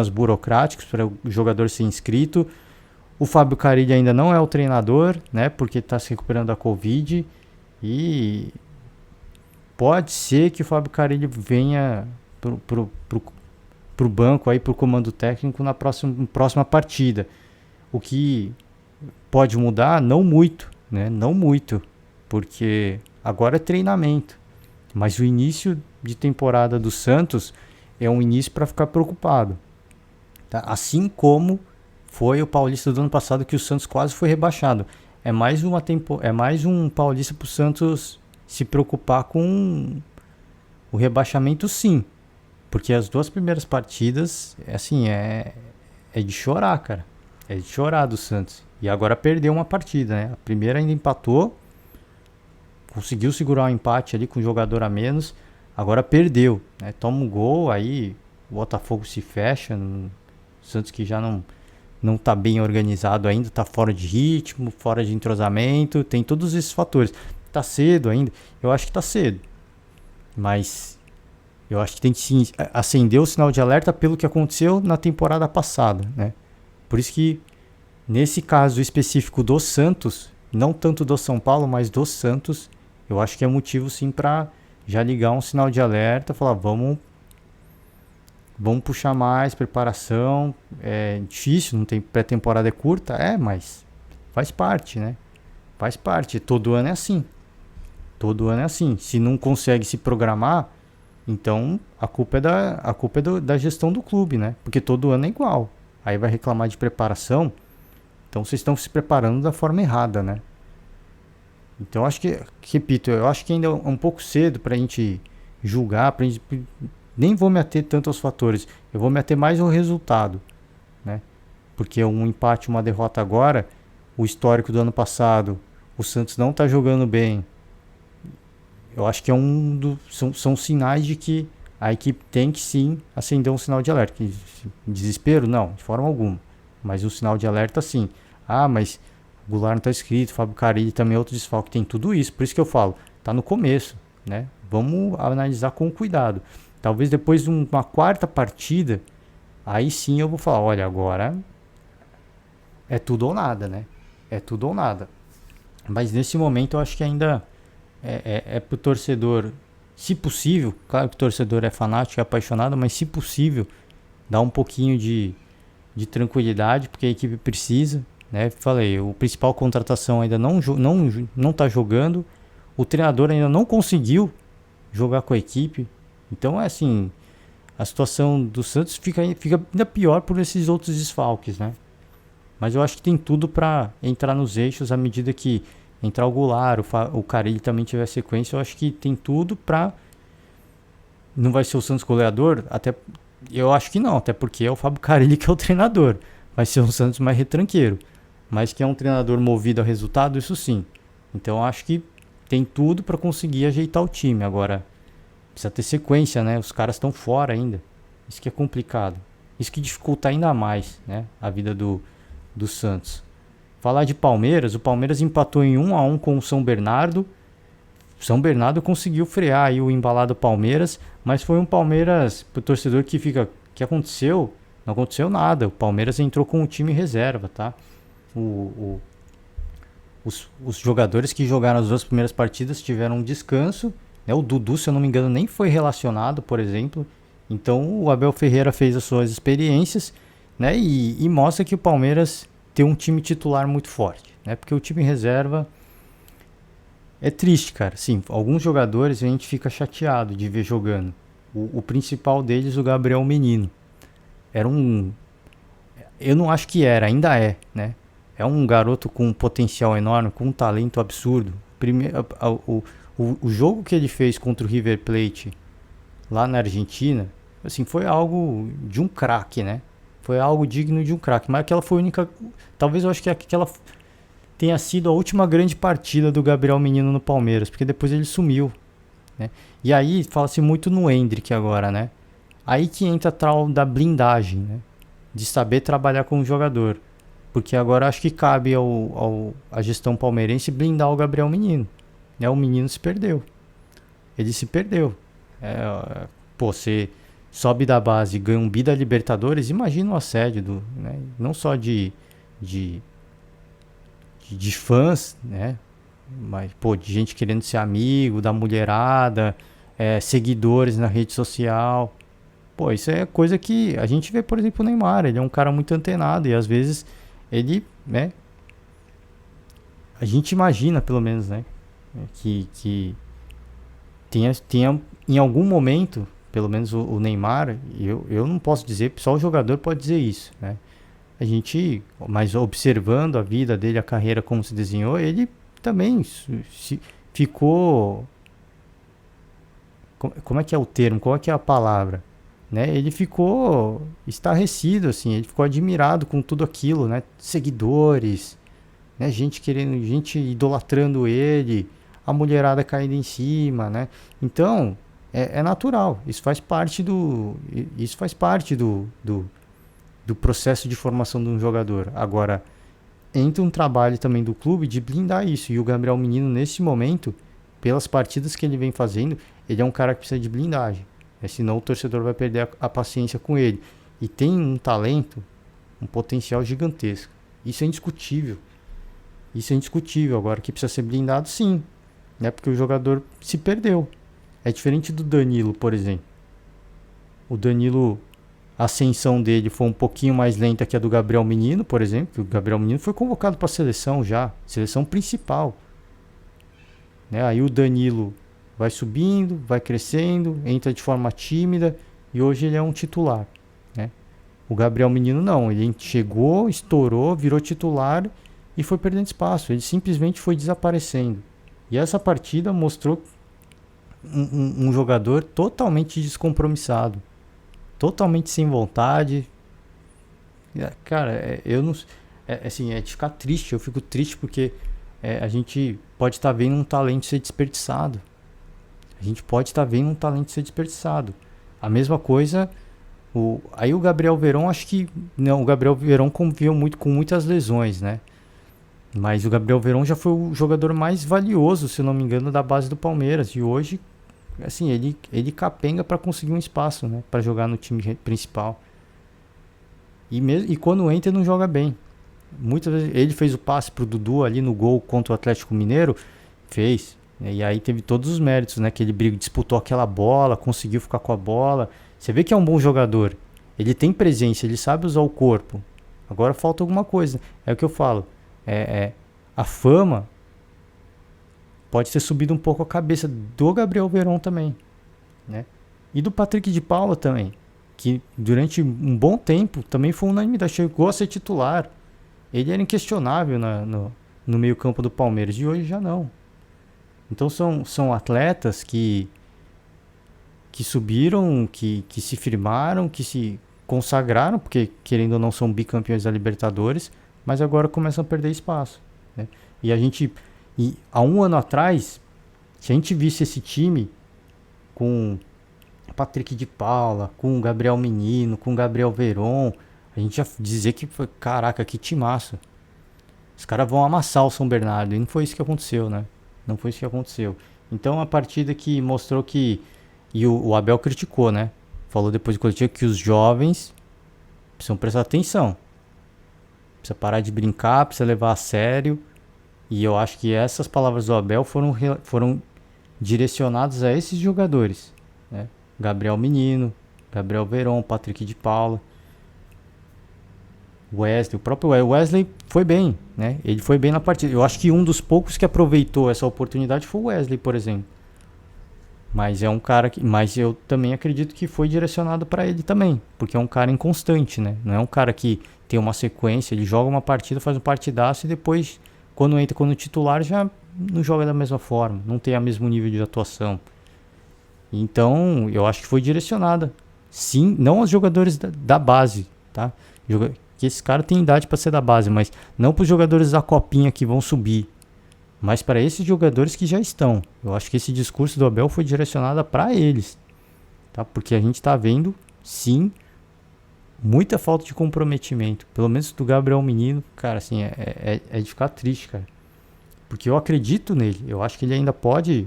[SPEAKER 1] burocráticos para o jogador ser inscrito. O Fábio Carille ainda não é o treinador, né? Porque está se recuperando da Covid. E pode ser que o Fábio Carille venha pro banco aí, pro comando técnico na próxima partida. O que pode mudar, não muito, né? Não muito, porque agora é treinamento. Mas o início de temporada do Santos é um início para ficar preocupado, tá? Assim como foi o Paulista do ano passado, que o Santos quase foi rebaixado. É mais um Paulista para o Santos se preocupar com o rebaixamento, sim. Porque as duas primeiras partidas, é de chorar, cara. É de chorar do Santos. E agora perdeu uma partida, né? A primeira ainda empatou, conseguiu segurar o empate ali com um jogador a menos. Agora perdeu, né? Toma um gol, aí o Botafogo se fecha. O Santos que já não tá bem organizado ainda, tá fora de ritmo, fora de entrosamento, tem todos esses fatores. Tá cedo ainda? Eu acho que tá cedo. Mas eu acho que tem que sim acender o sinal de alerta pelo que aconteceu na temporada passada, né? Por isso que nesse caso específico do Santos, não tanto do São Paulo, mas do Santos, eu acho que é motivo sim para já ligar um sinal de alerta, falar vamos puxar mais preparação. É difícil, não tem pré-temporada, é curta, mas faz parte, né? Faz parte. Todo ano é assim. Todo ano é assim. Se não consegue se programar, então a culpa é da gestão do clube, né? Porque todo ano é igual. Aí vai reclamar de preparação. Então vocês estão se preparando da forma errada, né? Então eu acho que, repito, eu acho que ainda é um pouco cedo pra gente julgar, nem vou me ater tanto aos fatores, eu vou me ater mais ao resultado, né? Porque um empate, uma derrota agora, o histórico do ano passado, o Santos não está jogando bem. Eu acho que são sinais de que a equipe tem que sim acender um sinal de alerta. Desespero? Não, de forma alguma. Mas um sinal de alerta sim. Mas o Goulart não está escrito, o Fábio Carille também é outro desfalque, tem tudo isso. Por isso que eu falo, tá no começo, né? Vamos analisar com cuidado. Talvez depois de uma quarta partida, aí sim eu vou falar, olha, agora é tudo ou nada, né? É tudo ou nada. Mas nesse momento eu acho que ainda é pro torcedor, se possível, claro que o torcedor é fanático, é apaixonado, mas se possível, dar um pouquinho de tranquilidade, porque a equipe precisa, né? Falei, o principal contratação ainda não tá jogando, o treinador ainda não conseguiu jogar com a equipe. Então é assim, a situação do Santos fica ainda pior por esses outros desfalques, né? Mas eu acho que tem tudo para entrar nos eixos à medida que entrar o Goulart, o Carille também tiver sequência. Eu acho que tem tudo para... Não vai ser o Santos goleador? Eu acho que não, até porque é o Fábio Carille que é o treinador. Vai ser um Santos mais retranqueiro. Mas que é um treinador movido a resultado, isso sim. Então eu acho que tem tudo para conseguir ajeitar o time. Agora, precisa ter sequência, né? Os caras estão fora ainda. Isso que é complicado. Isso que dificulta ainda mais, né? A vida do Santos. Falar de Palmeiras, o Palmeiras empatou em 1-1 com o São Bernardo. São Bernardo conseguiu frear aí o embalado Palmeiras, mas foi um Palmeiras pro torcedor que fica, o que aconteceu? Não aconteceu nada. O Palmeiras entrou com o time reserva, tá? Os jogadores que jogaram as duas primeiras partidas tiveram um descanso, né? O Dudu, se eu não me engano, nem foi relacionado, por exemplo. Então o Abel Ferreira fez as suas experiências, né? E mostra que o Palmeiras tem um time titular muito forte, né? Porque o time reserva é triste, cara. Sim, alguns jogadores a gente fica chateado de ver jogando. O principal deles, o Gabriel Menino. Eu não acho que ainda é, né? É um garoto com um potencial enorme, com um talento absurdo. O jogo que ele fez contra o River Plate lá na Argentina, assim, foi algo de um craque, né? Foi algo digno de um craque. Mas aquela foi a única... Talvez eu acho que aquela tenha sido a última grande partida do Gabriel Menino no Palmeiras, porque depois ele sumiu, né? E aí fala-se muito no Endrick agora, né? Aí que entra a tal da blindagem, né? De saber trabalhar com o jogador. Porque agora acho que cabe à gestão palmeirense blindar o Gabriel Menino. Né? O menino se perdeu. Ele se perdeu. Pô, você sobe da base e ganha um bi da Libertadores, imagina o assédio né? Não só de, de fãs, né? Mas, pô, de gente querendo ser amigo, da mulherada, seguidores na rede social. Pô, isso é coisa que a gente vê, por exemplo, o Neymar. Ele é um cara muito antenado e às vezes ele, né? A gente imagina, pelo menos, né? Que tenha em algum momento, pelo menos o Neymar, eu não posso dizer, só o jogador pode dizer isso, né? A gente, mas observando a vida dele, a carreira como se desenhou, ele também ficou. Como é que é o termo? Qual é que é a palavra? Né? Ele ficou estarrecido, assim, ele ficou admirado com tudo aquilo, né? Seguidores, né? Gente idolatrando ele, a mulherada caindo em cima, né? Então, é natural, isso faz parte do processo de formação de um jogador. Agora, entra um trabalho também do clube de blindar isso. E o Gabriel Menino, nesse momento, pelas partidas que ele vem fazendo, ele é um cara que precisa de blindagem. Senão o torcedor vai perder a paciência com ele. E tem um talento, um potencial gigantesco. Isso é indiscutível. Isso é indiscutível. Agora, que precisa ser blindado, sim. Né? Porque o jogador se perdeu. É diferente do Danilo, por exemplo. O Danilo, a ascensão dele foi um pouquinho mais lenta que a do Gabriel Menino, por exemplo. O Gabriel Menino foi convocado para a seleção já, seleção principal. Né? Aí o Danilo vai subindo, vai crescendo, entra de forma tímida e hoje ele é um titular. Né? O Gabriel Menino não, ele chegou, estourou, virou titular e foi perdendo espaço. Ele simplesmente foi desaparecendo. E essa partida mostrou um jogador totalmente descompromissado. Totalmente sem vontade. Cara, eu não. Assim, é de ficar triste. Eu fico triste porque a gente pode estar vendo um talento ser desperdiçado. A gente pode estar vendo um talento ser desperdiçado. A mesma coisa. Aí o Gabriel Veron, acho que. Não, o Gabriel Veron conviveu muito com muitas lesões, né? Mas o Gabriel Veron já foi o jogador mais valioso, se eu não me engano, da base do Palmeiras. E hoje, assim, ele capenga para conseguir um espaço, né? Para jogar no time principal. E quando entra, não joga bem. Muitas vezes ele fez o passe pro Dudu ali no gol contra o Atlético Mineiro. Fez. E aí teve todos os méritos, né? Que ele disputou aquela bola, conseguiu ficar com a bola. Você vê que é um bom jogador. Ele tem presença, ele sabe usar o corpo. Agora falta alguma coisa. É o que eu falo. A fama pode ter subido um pouco a cabeça do Gabriel Veron também, né? E do Patrick de Paula também, que durante um bom tempo também foi unanimidade, chegou a ser titular. Ele era inquestionável no meio campo do Palmeiras e hoje já não. Então são atletas que subiram, que se firmaram, que se consagraram, porque querendo ou não são bicampeões da Libertadores, mas agora começam a perder espaço. Né? E há um ano atrás, se a gente visse esse time com Patrick de Paula, com Gabriel Menino, com Gabriel Veron, a gente ia dizer que foi, caraca, que timaço. Os caras vão amassar o São Bernardo, e não foi isso que aconteceu, né? Não foi isso que aconteceu. Então a partida que mostrou que, e o Abel criticou, né? Falou depois do coletivo que os jovens precisam prestar atenção. Precisa parar de brincar, precisa levar a sério. E eu acho que essas palavras do Abel foram direcionadas a esses jogadores. Né? Gabriel Menino, Gabriel Veron, Patrick de Paula, Wesley. O próprio Wesley foi bem. Né? Ele foi bem na partida. Eu acho que um dos poucos que aproveitou essa oportunidade foi o Wesley, por exemplo. Mas é um cara que. Mas eu também acredito que foi direcionado para ele também. Porque é um cara inconstante, né? Não é um cara que tem uma sequência, ele joga uma partida, faz um partidaço e depois, quando entra como titular, já não joga da mesma forma, não tem o mesmo nível de atuação. Então, eu acho que foi direcionada. Sim, não aos jogadores da base, tá? Que esse cara tem idade para ser da base, mas não para os jogadores da copinha que vão subir, mas para esses jogadores que já estão. Eu acho que esse discurso do Abel foi direcionado para eles, tá? Porque a gente está vendo, sim, muita falta de comprometimento. Pelo menos do Gabriel Menino, cara, assim, é de ficar triste, cara. Porque eu acredito nele. Eu acho que ele ainda pode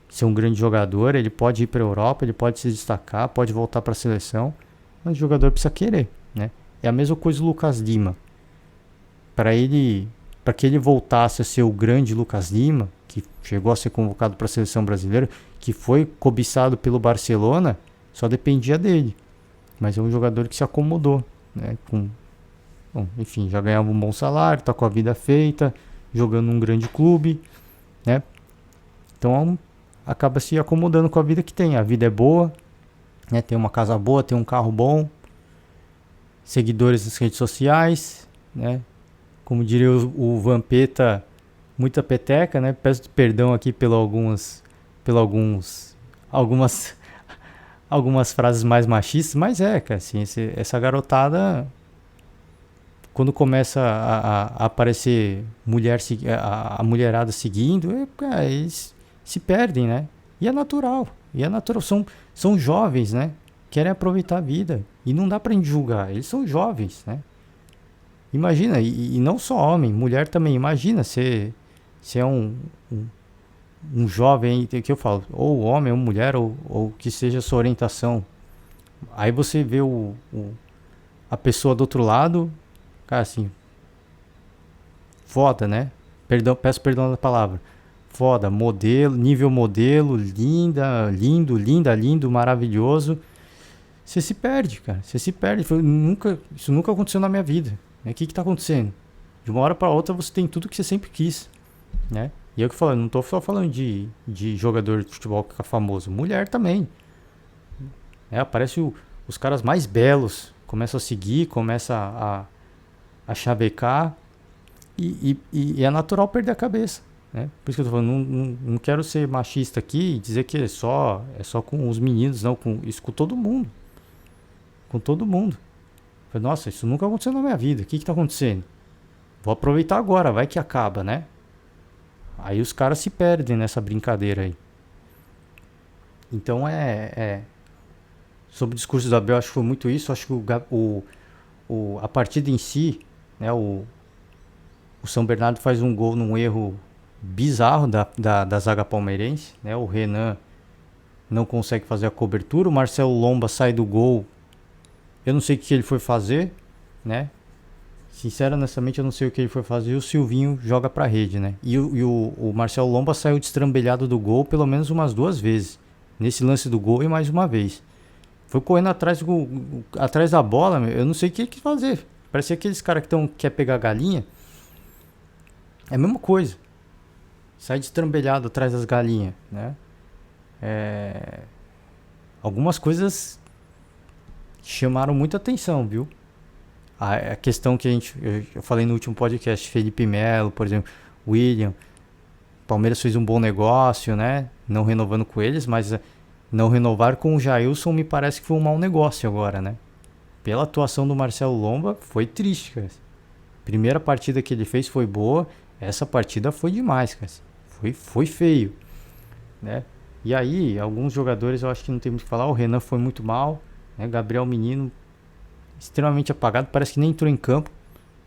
[SPEAKER 1] ser um grande jogador, ele pode ir para a Europa, ele pode se destacar, pode voltar para a seleção, mas o jogador precisa querer, né? É a mesma coisa do Lucas Lima. Para que ele voltasse a ser o grande Lucas Lima, que chegou a ser convocado para a seleção brasileira, que foi cobiçado pelo Barcelona, só dependia dele. Mas é um jogador que se acomodou, né? Bom, enfim, já ganhava um bom salário, tá com a vida feita, jogando num grande clube, né? Então acaba se acomodando com a vida que tem. A vida é boa, né? Tem uma casa boa, tem um carro bom, seguidores nas redes sociais, né? Como diria o Vampeta, muita peteca, né? Peço perdão aqui algumas algumas frases mais machistas, mas cara, assim, essa garotada, quando começa a aparecer a mulherada seguindo, cara, eles se perdem, né? E é natural, são jovens, né? Querem aproveitar a vida, e não dá pra gente julgar, eles são jovens, né? Imagina, e não só homem, mulher também, imagina se é um jovem, que eu falo, ou homem, ou mulher, ou que seja a sua orientação. Aí você vê a pessoa do outro lado, cara, assim, foda, né? Peço perdão da palavra. Foda, modelo, nível modelo, lindo, maravilhoso. Você se perde, cara. Você se perde. Isso nunca aconteceu na minha vida. O que tá acontecendo? De uma hora para outra você tem tudo que você sempre quis, né? E eu que falo, não tô só falando de jogador de futebol que fica famoso. Mulher também. Aparece os caras mais belos. Começa a seguir, começa a chavecar. E é natural perder a cabeça, né? Por isso que eu tô falando, não quero ser machista aqui e dizer que é só com os meninos, não. Isso com todo mundo. Com todo mundo. Nossa, isso nunca aconteceu na minha vida. O que tá acontecendo? Vou aproveitar agora, vai que acaba, né? Aí os caras se perdem nessa brincadeira aí. Então sobre o discurso do Abel, acho que foi muito isso. Acho que a partida em si, né? O São Bernardo faz um gol num erro bizarro da zaga palmeirense, né? O Renan não consegue fazer a cobertura. O Marcelo Lomba sai do gol. Eu não sei o que ele foi fazer, né? Sinceramente, eu não sei o que ele foi fazer. E o Silvinho joga pra rede, né? E o Marcelo Lomba saiu destrambelhado do gol pelo menos umas 2 vezes. Nesse lance do gol e mais uma vez. Foi correndo atrás da bola, meu. Eu não sei o que ele quis fazer. Parecia aqueles caras que quer pegar galinha. É a mesma coisa. Sai destrambelhado atrás das galinhas, né? Algumas coisas chamaram muita atenção, viu? A questão que eu falei no último podcast, Felipe Melo, por exemplo, William, Palmeiras fez um bom negócio, né? Não renovando com eles, mas não renovar com o Jailson me parece que foi um mau negócio agora, né? Pela atuação do Marcelo Lomba, foi triste, cara. Primeira partida que ele fez foi boa, essa partida foi demais, cara. Foi feio, né? E aí, alguns jogadores eu acho que não tem muito o que falar. O Renan foi muito mal, né? Gabriel Menino extremamente apagado, parece que nem entrou em campo.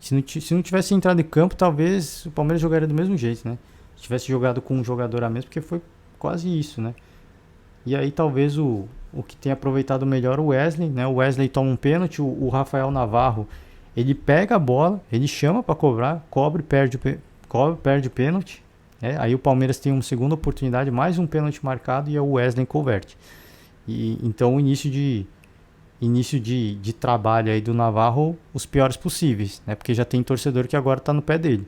[SPEAKER 1] Se não tivesse entrado em campo, talvez o Palmeiras jogaria do mesmo jeito, né? Se tivesse jogado com um jogador a menos, porque foi quase isso, né? E aí talvez o que tenha aproveitado melhor o Wesley, né? O Wesley toma um pênalti, o Rafael Navarro, ele pega a bola, ele chama para cobrar, perde o pênalti, né? Aí o Palmeiras tem uma segunda oportunidade, mais um pênalti marcado e o Wesley converte. E então o início de trabalho aí do Navarro, os piores possíveis, né? Porque já tem torcedor que agora tá no pé dele.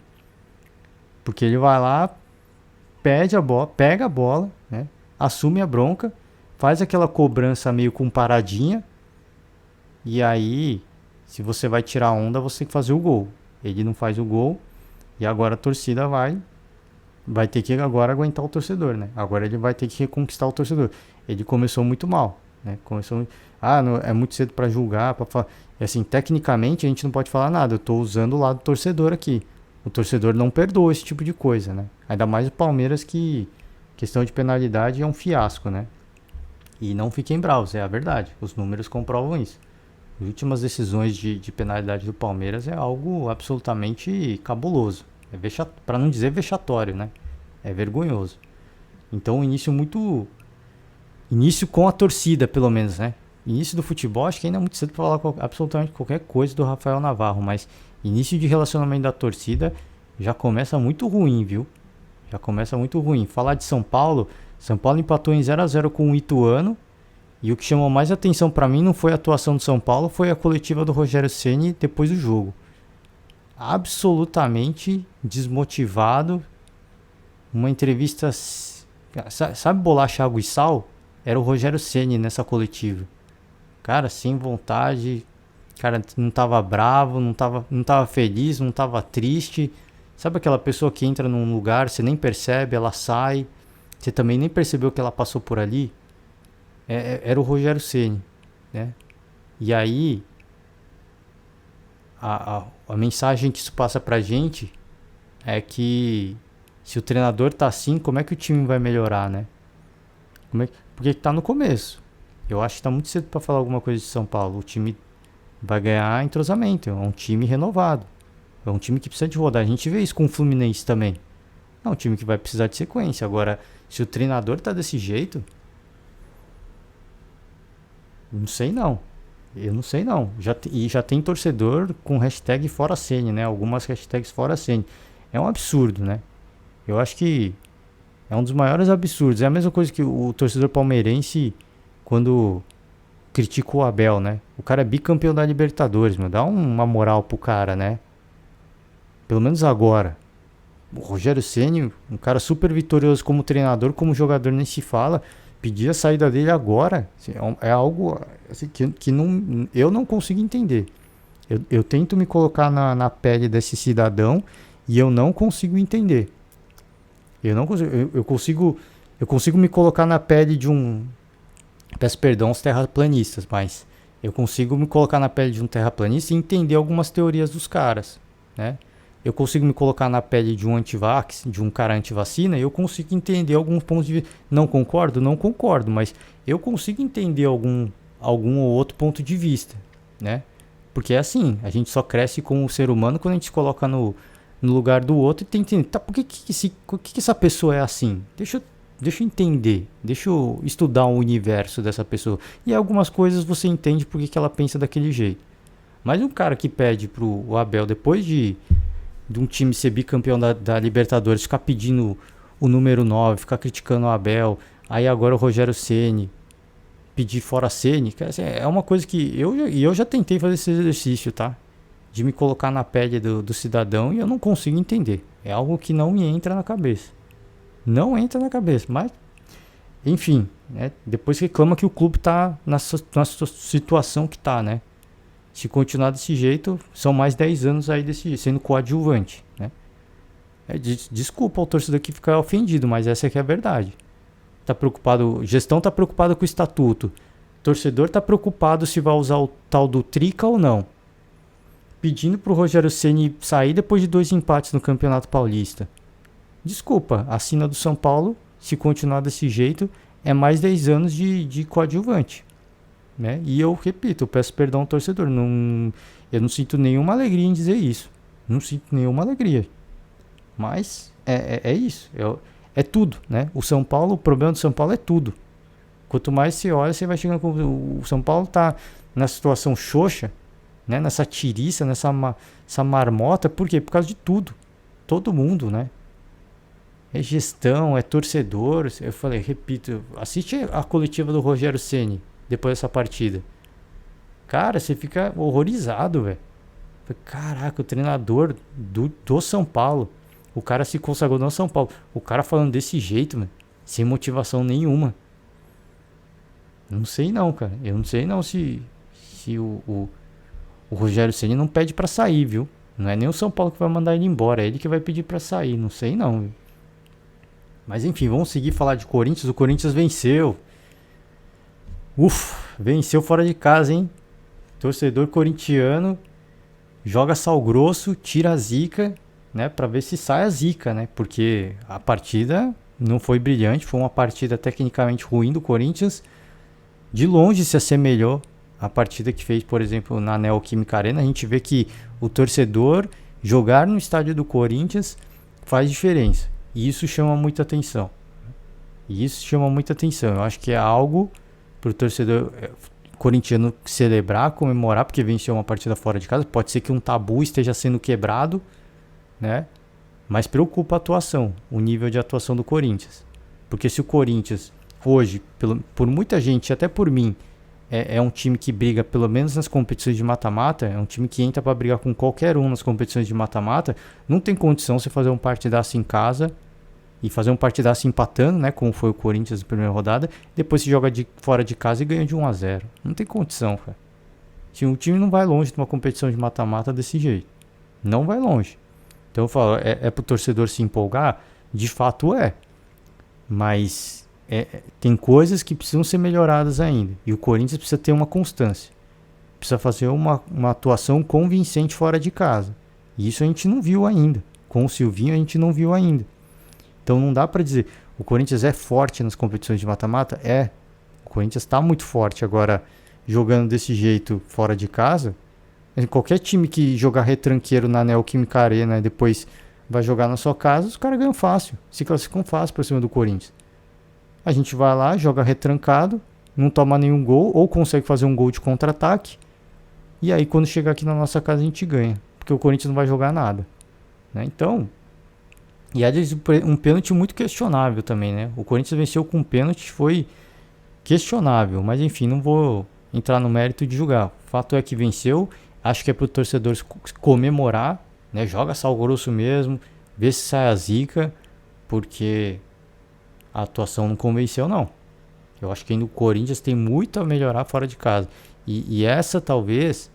[SPEAKER 1] Porque ele vai lá, pega a bola, né? Assume a bronca, faz aquela cobrança meio com paradinha, e aí, se você vai tirar a onda, você tem que fazer o gol. Ele não faz o gol, e agora a torcida vai ter que agora aguentar o torcedor, né? Agora ele vai ter que reconquistar o torcedor. Ele começou muito mal, né? É muito cedo para julgar, para falar. E assim, tecnicamente a gente não pode falar nada. Eu tô usando o lado do torcedor aqui. O torcedor não perdoa esse tipo de coisa, né? Ainda mais o Palmeiras, que questão de penalidade é um fiasco, né? E não fiquem bravos, é a verdade. Os números comprovam isso. As últimas decisões de penalidade do Palmeiras é algo absolutamente cabuloso. Para não dizer vexatório, né? É vergonhoso. Então, início com a torcida, pelo menos, né? Início do futebol, acho que ainda é muito cedo para falar absolutamente qualquer coisa do Rafael Navarro, mas início de relacionamento da torcida já começa muito ruim, viu? Já começa muito ruim. Falar de São Paulo empatou em 0-0 com o Ituano, e o que chamou mais atenção para mim não foi a atuação do São Paulo, foi a coletiva do Rogério Ceni depois do jogo. Absolutamente desmotivado, uma entrevista, sabe bolacha, água e sal? Era o Rogério Ceni nessa coletiva. Cara, sem vontade, cara, não tava bravo, não tava feliz, não tava triste. Sabe aquela pessoa que entra num lugar, você nem percebe, ela sai, você também nem percebeu que ela passou por ali? Era o Rogério Ceni, né? E aí, a mensagem que isso passa pra gente é que se o treinador tá assim, como é que o time vai melhorar, né? Porque tá no começo. Eu acho que tá muito cedo pra falar alguma coisa de São Paulo. O time vai ganhar entrosamento, é um time renovado. É um time que precisa de rodar. A gente vê isso com o Fluminense também. É um time que vai precisar de sequência. Agora, se o treinador tá desse jeito, não sei não. Eu não sei não. E já tem torcedor com hashtag fora Ceni, né? Algumas hashtags fora Ceni. É um absurdo, né? Eu acho que é um dos maiores absurdos. É a mesma coisa que o torcedor palmeirense quando critica o Abel, né? O cara é bicampeão da Libertadores, meu. Dá uma moral pro cara, né? Pelo menos agora. O Rogério Ceni, um cara super vitorioso como treinador, como jogador nem se fala, pedir a saída dele agora. É algo assim, que não, eu não consigo entender. Eu tento me colocar na pele desse cidadão e eu não consigo entender. Eu não consigo, eu consigo me colocar na pele de um, peço perdão aos terraplanistas, mas eu consigo me colocar na pele de um terraplanista e entender algumas teorias dos caras, né? Eu consigo me colocar na pele de um antivax, de um cara antivacina, e eu consigo entender alguns pontos de vista. Não concordo? Não concordo, mas eu consigo entender algum ou outro ponto de vista, né? Porque é assim, a gente só cresce como ser humano quando a gente se coloca no lugar do outro e tem que entender, tá, por que essa pessoa é assim? Deixa eu entender, deixa eu estudar o universo dessa pessoa. E algumas coisas você entende porque que ela pensa daquele jeito. Mas um cara que pede pro Abel, depois de um time ser bicampeão da Libertadores, ficar pedindo o número 9, ficar criticando o Abel, aí agora o Rogério Ceni pedir fora Ceni, cara, assim, é uma coisa que eu já tentei fazer esse exercício, tá? De me colocar na pele do cidadão e eu não consigo entender. É algo que não me entra na cabeça. Não entra na cabeça, mas enfim, né? Depois reclama que o clube tá na situação que tá, né? Se continuar desse jeito, são mais 10 anos aí sendo coadjuvante, né? Desculpa o torcedor que ficar ofendido, mas essa aqui é a verdade. Tá preocupado, gestão tá preocupada com o estatuto. Torcedor tá preocupado se vai usar o tal do Trica ou não. Pedindo pro Rogério Ceni sair depois de 2 empates no Campeonato Paulista. Desculpa, a sina do São Paulo, se continuar desse jeito, é mais 10 anos de coadjuvante. Né? E eu repito, eu peço perdão ao torcedor. Eu não sinto nenhuma alegria em dizer isso. Não sinto nenhuma alegria. Mas é isso. É tudo. Né? O problema do São Paulo é tudo. Quanto mais você olha, você vai chegando com. O São Paulo tá na situação xoxa, né? Nessa tiriça, essa marmota. Por quê? Por causa de tudo. Todo mundo, né? É gestão, é torcedor. Eu falei, repito, assiste a coletiva do Rogério Ceni depois dessa partida. Cara, você fica horrorizado, velho. Caraca, o treinador do São Paulo. O cara se consagrou no São Paulo. O cara falando desse jeito, mano, sem motivação nenhuma. Não sei não, cara. Eu não sei não se o Rogério Ceni não pede pra sair, viu? Não é nem o São Paulo que vai mandar ele embora. É ele que vai pedir pra sair. Não sei não, viu? Mas enfim, vamos seguir falar de Corinthians. O Corinthians venceu. Venceu fora de casa, hein? Torcedor corintiano joga sal grosso, tira a zica, né? Pra ver se sai a zica, né? Porque a partida não foi brilhante, foi uma partida tecnicamente ruim do Corinthians. De longe se assemelhou a partida que fez, por exemplo, na Neoquímica Arena, a gente vê que o torcedor jogar no estádio do Corinthians faz diferença. E isso chama muita atenção. Eu acho que é algo para o torcedor corintiano celebrar, comemorar, porque venceu uma partida fora de casa. Pode ser que um tabu esteja sendo quebrado, né? Mas preocupa a atuação, o nível de atuação do Corinthians. Porque se o Corinthians, hoje, por muita gente, até por mim, é um time que briga, pelo menos nas competições de mata-mata, é um time que entra para brigar com qualquer um nas competições de mata-mata, não tem condição você fazer um partidaço em casa e fazer um partidaço empatando, né, como foi o Corinthians na primeira rodada, depois se joga fora de casa e ganha de 1-0. Não tem condição, cara. O time não vai longe de uma competição de mata-mata desse jeito. Não vai longe. Então eu falo, pro torcedor se empolgar? De fato é. Mas tem coisas que precisam ser melhoradas ainda. E o Corinthians precisa ter uma constância. Precisa fazer uma atuação convincente fora de casa. E isso a gente não viu ainda. Com o Silvinho a gente não viu ainda. Então não dá pra dizer, o Corinthians é forte nas competições de mata-mata? É. O Corinthians está muito forte. Agora, jogando desse jeito fora de casa, qualquer time que jogar retranqueiro na Neoquímica Arena e depois vai jogar na sua casa, os caras ganham fácil. Se classificam fácil pra cima do Corinthians. A gente vai lá, joga retrancado, não toma nenhum gol, ou consegue fazer um gol de contra-ataque. E aí quando chegar aqui na nossa casa a gente ganha. Porque o Corinthians não vai jogar nada. Né? Então... E é um pênalti muito questionável também, né? O Corinthians venceu com um pênalti, foi questionável. Mas enfim, não vou entrar no mérito de julgar. O fato é que venceu. Acho que é pro torcedor comemorar, né? Joga sal grosso mesmo, vê se sai a zica, porque a atuação não convenceu, não. Eu acho que ainda o Corinthians tem muito a melhorar fora de casa. E essa talvez,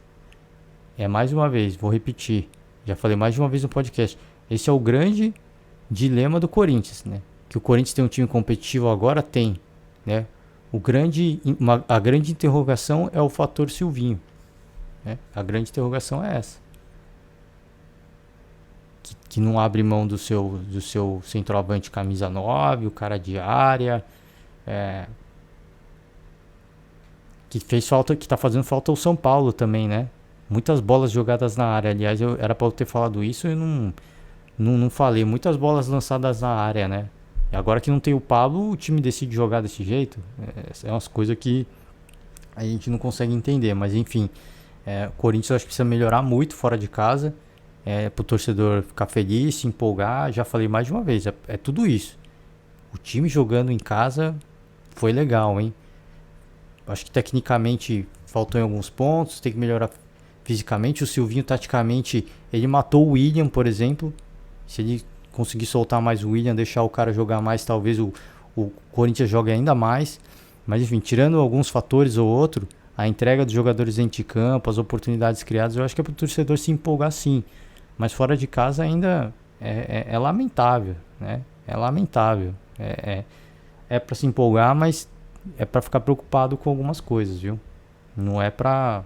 [SPEAKER 1] mais uma vez, vou repetir, já falei mais de uma vez no podcast, esse é o grande dilema do Corinthians, né? Que o Corinthians tem um time competitivo agora, tem, né? A grande interrogação é o fator Silvinho, né? A grande interrogação é essa. Que não abre mão do seu centroavante camisa 9, o cara de área, que fez falta, que tá fazendo falta o São Paulo também, né? Muitas bolas jogadas na área. Aliás, era para eu ter falado isso e não falei. Muitas bolas lançadas na área, né? E agora que não tem o Pablo, o time decide jogar desse jeito. É umas coisas que a gente não consegue entender. Mas enfim, o Corinthians acho que precisa melhorar muito fora de casa. Pro torcedor ficar feliz, se empolgar. Já falei mais de uma vez, é tudo isso. O time jogando em casa foi legal, hein? Acho que tecnicamente faltou em alguns pontos, tem que melhorar fisicamente. O Silvinho, taticamente, ele matou o William, por exemplo. Se ele conseguir soltar mais o William, deixar o cara jogar mais, talvez o Corinthians jogue ainda mais. Mas enfim, tirando alguns fatores ou outro, a entrega dos jogadores dentro de campo, as oportunidades criadas, eu acho que é para o torcedor se empolgar sim. Mas fora de casa ainda é lamentável, né? É lamentável. É para se empolgar, mas é para ficar preocupado com algumas coisas, viu? Não é pra...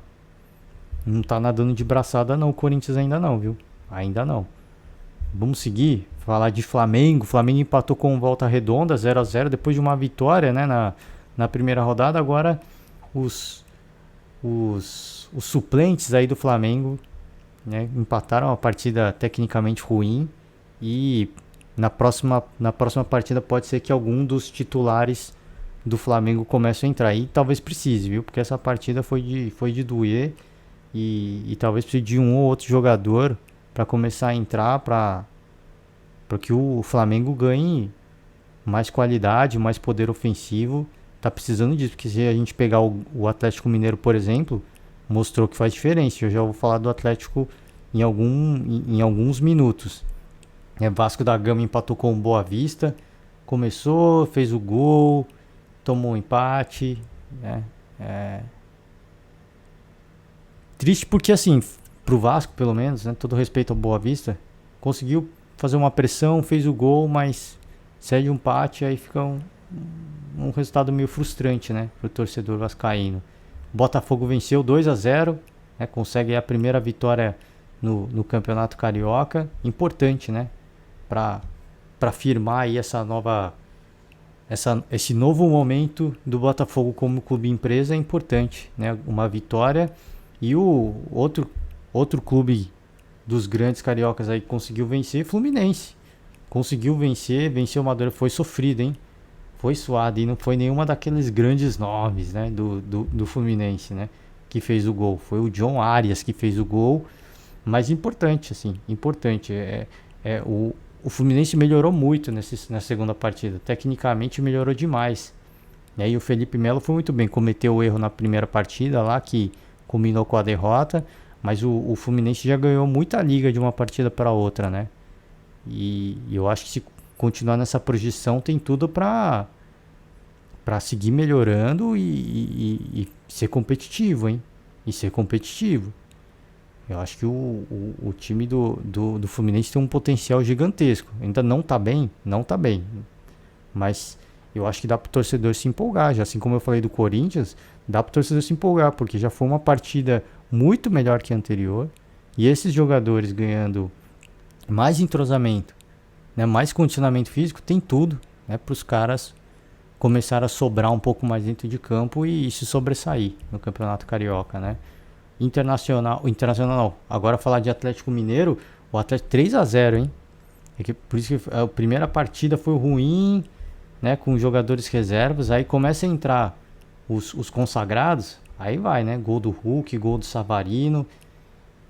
[SPEAKER 1] Não tá nadando de braçada não, o Corinthians ainda não, viu? Ainda não. Vamos seguir, falar de Flamengo. O Flamengo empatou com Volta Redonda, 0-0, depois de uma vitória, né, na primeira rodada. Agora os suplentes aí do Flamengo, né, empataram uma partida tecnicamente ruim. E na próxima partida pode ser que algum dos titulares do Flamengo comece a entrar. E talvez precise, viu? Porque essa partida foi de doer. E talvez precise de um ou outro jogador para começar a entrar, para que o Flamengo ganhe mais qualidade, mais poder ofensivo. Tá precisando disso, porque se a gente pegar o Atlético Mineiro, por exemplo, mostrou que faz diferença. Eu já vou falar do Atlético em alguns minutos. Vasco da Gama empatou com o Boa Vista, começou, fez o gol, tomou um empate, né? Triste porque, assim, pro Vasco, pelo menos, né, todo respeito ao Boa Vista, conseguiu fazer uma pressão, fez o gol, mas cede um empate, aí fica um resultado meio frustrante, né, pro torcedor vascaíno. Botafogo venceu 2-0, né, consegue a primeira vitória no Campeonato Carioca, importante, né, para firmar aí essa esse novo momento do Botafogo como clube empresa é importante, né? Uma vitória e o outro clube dos grandes cariocas aí que conseguiu vencer, Fluminense. Conseguiu vencer, venceu o Madureira, foi sofrido, hein? Foi suado e não foi nenhuma daqueles grandes nomes, né, do Fluminense, né, que fez o gol. Foi o John Arias que fez o gol, mas importante, assim, importante. O Fluminense melhorou muito na segunda partida, tecnicamente melhorou demais. E aí o Felipe Melo foi muito bem, cometeu o erro na primeira partida lá, que culminou com a derrota, mas o Fluminense já ganhou muita liga de uma partida para outra, né? E eu acho que se continuar nessa projeção tem tudo para seguir melhorando e ser competitivo, hein? E ser competitivo. Eu acho que o time do Fluminense tem um potencial gigantesco. Ainda não tá bem, não tá bem. Mas eu acho que dá pro torcedor se empolgar. Já assim como eu falei do Corinthians, dá pro torcedor se empolgar, porque já foi uma partida muito melhor que a anterior. E esses jogadores ganhando mais entrosamento, né, mais condicionamento físico, tem tudo, né, para os caras começar a sobrar um pouco mais dentro de campo e se sobressair no Campeonato Carioca, né? Internacional não. Agora falar de Atlético Mineiro, o Atlético 3-0, hein? Por isso que a primeira partida foi ruim, né, com jogadores reservas, aí começa a entrar os consagrados, aí vai, né? Gol do Hulk, gol do Savarino.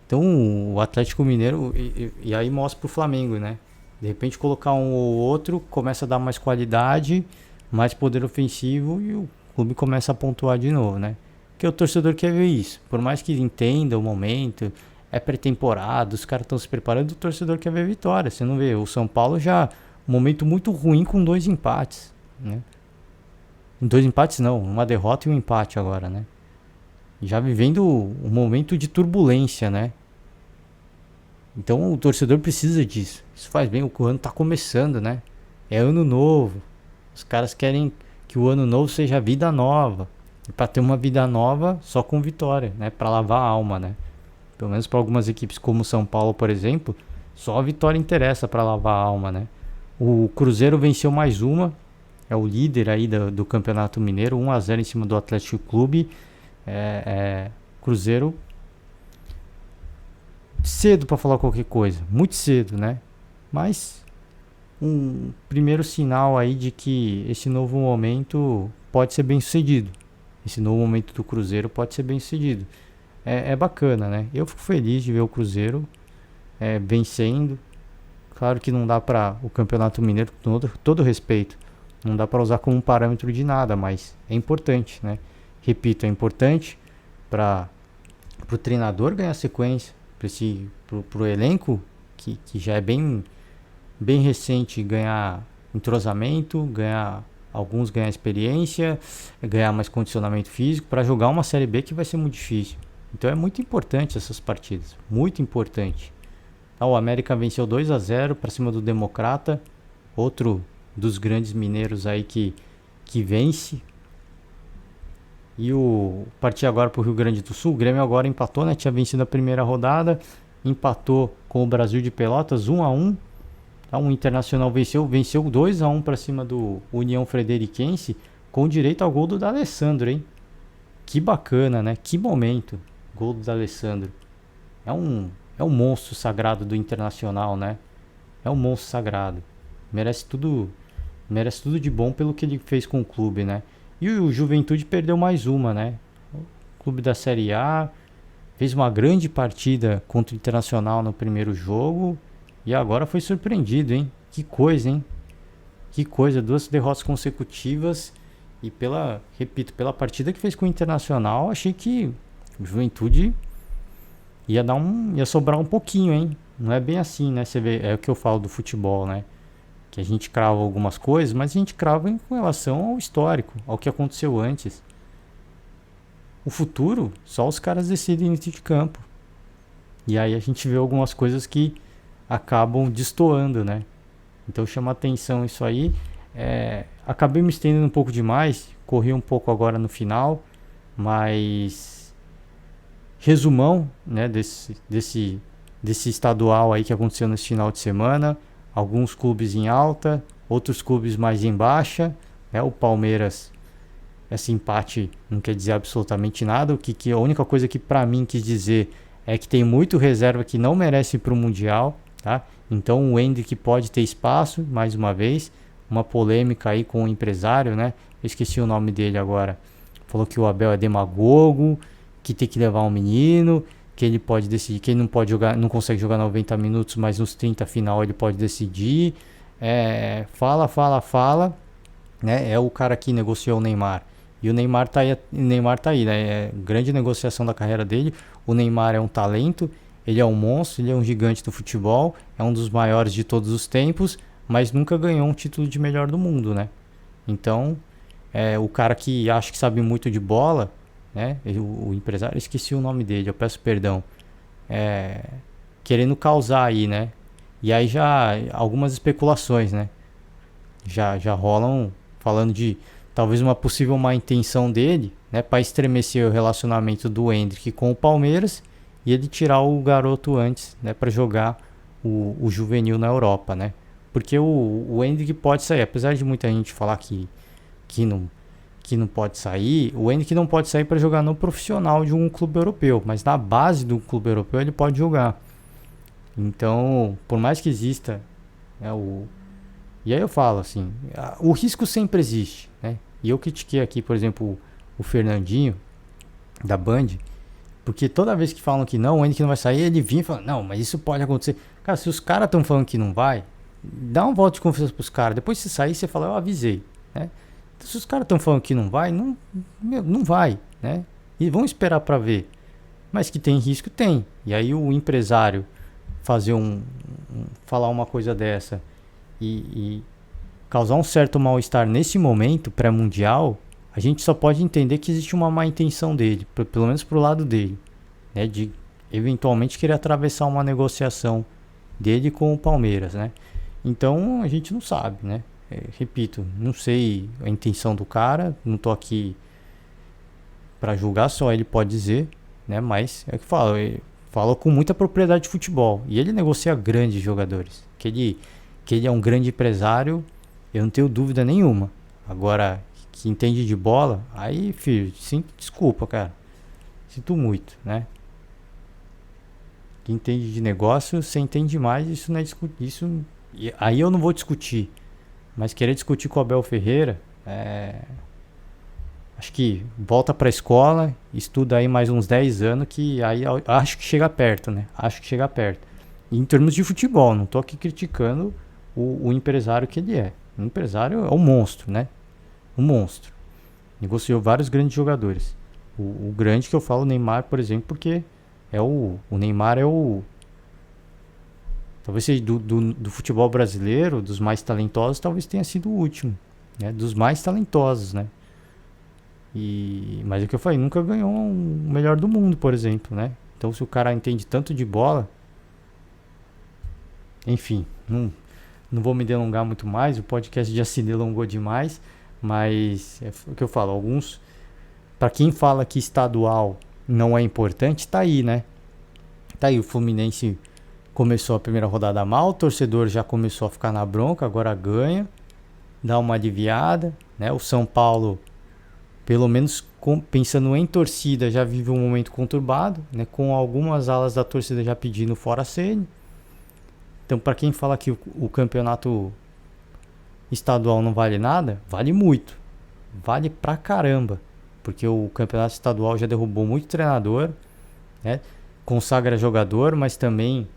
[SPEAKER 1] Então o Atlético Mineiro, e aí mostra pro Flamengo, né? De repente colocar um ou outro, começa a dar mais qualidade, mais poder ofensivo e o clube começa a pontuar de novo, né? Porque o torcedor quer ver isso. Por mais que entenda o momento, é pré-temporada, os caras estão se preparando, o torcedor quer ver vitória. Você não vê, o São Paulo já, um momento muito ruim com 2 empates, né? 2 empates não, uma derrota e um empate agora, né? Já vivendo um momento de turbulência, né? Então o torcedor precisa disso. Isso faz bem, o ano tá começando, né? É ano novo. Os caras querem que o ano novo seja vida nova. E para ter uma vida nova, só com vitória, né? Para lavar a alma, né? Pelo menos para algumas equipes como o São Paulo, por exemplo, só a vitória interessa para lavar a alma, né? O Cruzeiro venceu mais uma, é o líder aí do Campeonato Mineiro, 1-0 em cima do Atlético Clube. Cruzeiro cedo para falar qualquer coisa, muito cedo, né? Mas um primeiro sinal aí de que esse novo momento pode ser bem sucedido. Esse novo momento do Cruzeiro pode ser bem sucedido. É bacana, né? Eu fico feliz de ver o Cruzeiro vencendo. Claro que não dá para o Campeonato Mineiro, com todo respeito, não dá para usar como um parâmetro de nada, mas é importante, né? Repito, é importante para o treinador ganhar sequência, para o elenco, que já é bem recente, ganhar entrosamento, alguns ganhar experiência, ganhar mais condicionamento físico para jogar uma Série B que vai ser muito difícil. Então é muito importante essas partidas, muito importante. O América venceu 2-0 para cima do Democrata, outro dos grandes mineiros aí que vence. E partir agora para o Rio Grande do Sul, o Grêmio agora empatou, né? Tinha vencido a primeira rodada, empatou com o Brasil de Pelotas 1-1. O Internacional venceu 2-1 para cima do União Frederiquense, com direito ao gol do D'Alessandro, hein? Que bacana, né? Que momento, gol do D'Alessandro. É um monstro sagrado do Internacional, né? É um monstro sagrado. Merece tudo de bom pelo que ele fez com o clube, né? E o Juventude perdeu mais uma, né? O clube da Série A fez uma grande partida contra o Internacional no primeiro jogo e agora foi surpreendido, hein? Que coisa, hein? Que coisa, 2 derrotas consecutivas e pela partida que fez com o Internacional, achei que o Juventude ia sobrar um pouquinho, hein? Não é bem assim, né? Você vê, é o que eu falo do futebol, né? Que a gente crava algumas coisas, mas a gente crava com relação ao histórico, ao que aconteceu antes. O futuro, só os caras decidem dentro de campo. E aí a gente vê algumas coisas que acabam destoando, né? Então chama atenção isso aí. Acabei me estendendo um pouco demais, corri um pouco agora no final, mas resumão, né, desse estadual aí que aconteceu nesse final de semana. Alguns clubes em alta, outros clubes mais em baixa, né? O Palmeiras, esse empate não quer dizer absolutamente nada. A única coisa que para mim quis dizer é que tem muito reserva que não merece ir para o Mundial, tá? Então o Endrick pode ter espaço, mais uma vez. Uma polêmica aí com o empresário, né? Eu esqueci o nome dele agora. Falou que o Abel é demagogo, que tem que levar um menino, que ele pode decidir, que ele não pode jogar, não consegue jogar 90 minutos, mas nos 30 final ele pode decidir. Fala, né? É o cara que negociou o Neymar. E o Neymar tá aí, né? É grande negociação da carreira dele. O Neymar é um talento, ele é um monstro, ele é um gigante do futebol, é um dos maiores de todos os tempos, mas nunca ganhou um título de melhor do mundo, né? Então, o cara que acha que sabe muito de bola, né? O empresário, esqueci o nome dele, eu peço perdão. É, querendo causar aí, né? E aí já algumas especulações, né? Já rolam falando de talvez uma possível má intenção dele, né, para estremecer o relacionamento do Endrick com o Palmeiras e ele tirar o garoto antes, né, para jogar o juvenil na Europa, né? Porque o Endrick pode sair, apesar de muita gente falar que não que não pode sair, o Endrick não pode sair para jogar no profissional de um clube europeu, mas na base do clube europeu ele pode jogar. Então, por mais que exista, né, e aí eu falo assim, o risco sempre existe, né? E eu critiquei aqui, por exemplo, o Fernandinho da Band, porque toda vez que falam que não, o Henrique não vai sair, ele vinha e fala, não, mas isso pode acontecer. Cara, se os caras estão falando que não vai, dá um voto de confiança pros caras. Depois se sair, você fala, eu avisei, né? Então, se os caras estão falando que não vai, não vai, né? E vão esperar para ver. Mas que tem risco, tem. E aí o empresário fazer falar uma coisa dessa e causar um certo mal-estar nesse momento pré-mundial, a gente só pode entender que existe uma má intenção dele, pelo menos pro lado dele, né, de eventualmente querer atravessar uma negociação dele com o Palmeiras, né? Então a gente não sabe, né? Repito, não sei a intenção do cara, não tô aqui para julgar, só ele pode dizer, né? Mas é o que fala, ele fala com muita propriedade de futebol e ele negocia grandes jogadores, que ele é um grande empresário, eu não tenho dúvida nenhuma. Agora, que entende de bola, aí, filho, desculpa, cara. Sinto muito, né? Que entende de negócio, você entende mais, isso não é isso. Aí eu não vou discutir. Mas querer discutir com o Abel Ferreira, acho que volta pra escola, estuda aí mais uns 10 anos, que aí acho que chega perto, né? Acho que chega perto. E em termos de futebol, não tô aqui criticando o empresário que ele é. O empresário é um monstro, né? Um monstro. Negociou vários grandes jogadores. O grande que eu falo, o Neymar, por exemplo, porque o Neymar é talvez seja do futebol brasileiro, dos mais talentosos, talvez tenha sido o último, né? Dos mais talentosos, né? Mas é o que eu falei, nunca ganhou o melhor do mundo, por exemplo, né? Então se o cara entende tanto de bola, enfim, não vou me delongar muito mais, o podcast já se delongou demais, mas é o que eu falo, para quem fala que estadual não é importante, tá aí, né? Tá aí, o Fluminense começou a primeira rodada mal, o torcedor já começou a ficar na bronca, agora ganha, dá uma aliviada, né? O São Paulo, pelo menos pensando em torcida, já vive um momento conturbado, né? Com algumas alas da torcida já pedindo fora Ceni. Então, para quem fala que o campeonato estadual não vale nada, vale muito. Vale pra caramba. Porque o campeonato estadual já derrubou muito treinador, né? Consagra jogador, mas também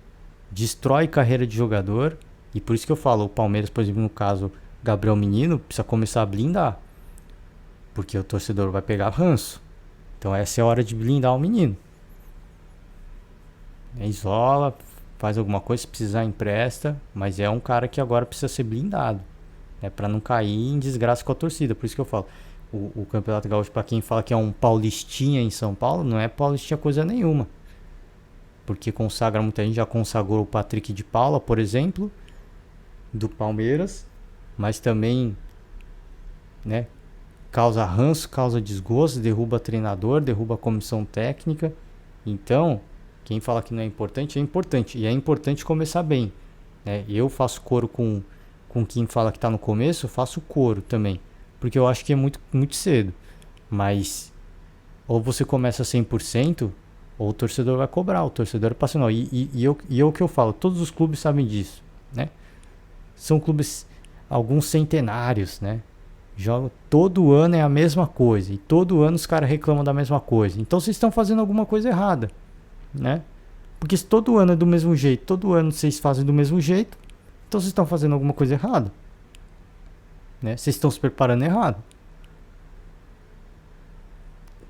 [SPEAKER 1] destrói carreira de jogador. E por isso que eu falo, o Palmeiras, por exemplo, no caso Gabriel Menino, precisa começar a blindar. Porque o torcedor vai pegar ranço. Então essa é a hora de blindar o menino. Isola, faz alguma coisa, se precisar empresta, mas é um cara que agora precisa ser blindado, né, para não cair em desgraça com a torcida. Por isso que eu falo, o Campeonato Gaúcho, para quem fala que é um paulistinha em São Paulo, não é paulistinha coisa nenhuma, porque consagra muita gente, já consagrou o Patrick de Paula, por exemplo, do Palmeiras, mas também, né, causa ranço, causa desgosto, derruba treinador, derruba comissão técnica. Então quem fala que não é importante, e é importante começar bem, né? Eu faço coro com quem fala que está no começo, eu faço coro também, porque eu acho que é muito, muito cedo. Mas ou você começa 100%, ou o torcedor vai cobrar, o torcedor é passional. E eu que eu falo, todos os clubes sabem disso, né? São clubes, alguns centenários, né? Joga, todo ano é a mesma coisa, e todo ano os caras reclamam da mesma coisa. Então vocês estão fazendo alguma coisa errada, né? Porque se todo ano é do mesmo jeito, todo ano vocês fazem do mesmo jeito, então vocês estão fazendo alguma coisa errada, né? Vocês estão se preparando errado.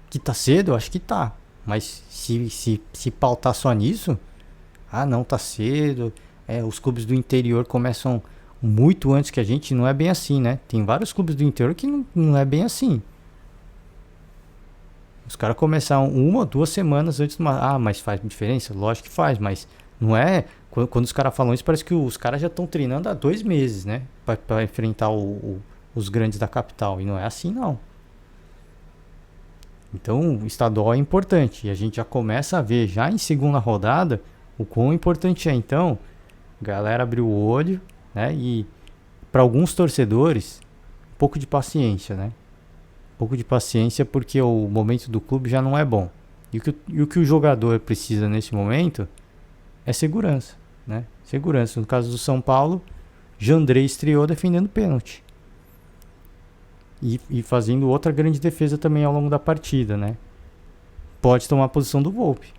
[SPEAKER 1] Que tá cedo, eu acho que tá. Mas se pautar só nisso, não, tá cedo. Os clubes do interior começam muito antes que a gente, não é bem assim, né? Tem vários clubes do interior que não é bem assim. Os caras começaram 1 ou 2 semanas antes de uma. Mas faz diferença? Lógico que faz, mas não é. Quando os caras falam isso, parece que os caras já estão treinando há 2 meses, né? Pra enfrentar os grandes da capital. E não é assim, não. Então, o estadual é importante. E a gente já começa a ver, já em segunda rodada, o quão importante é. Então, galera abriu o olho, né? E para alguns torcedores, um pouco de paciência, né? Um pouco de paciência porque o momento do clube já não é bom. E o que o jogador precisa nesse momento é segurança, né? Segurança. No caso do São Paulo, Jandrei estreou defendendo pênalti. E fazendo outra grande defesa também ao longo da partida, né? Pode tomar a posição do Volpi.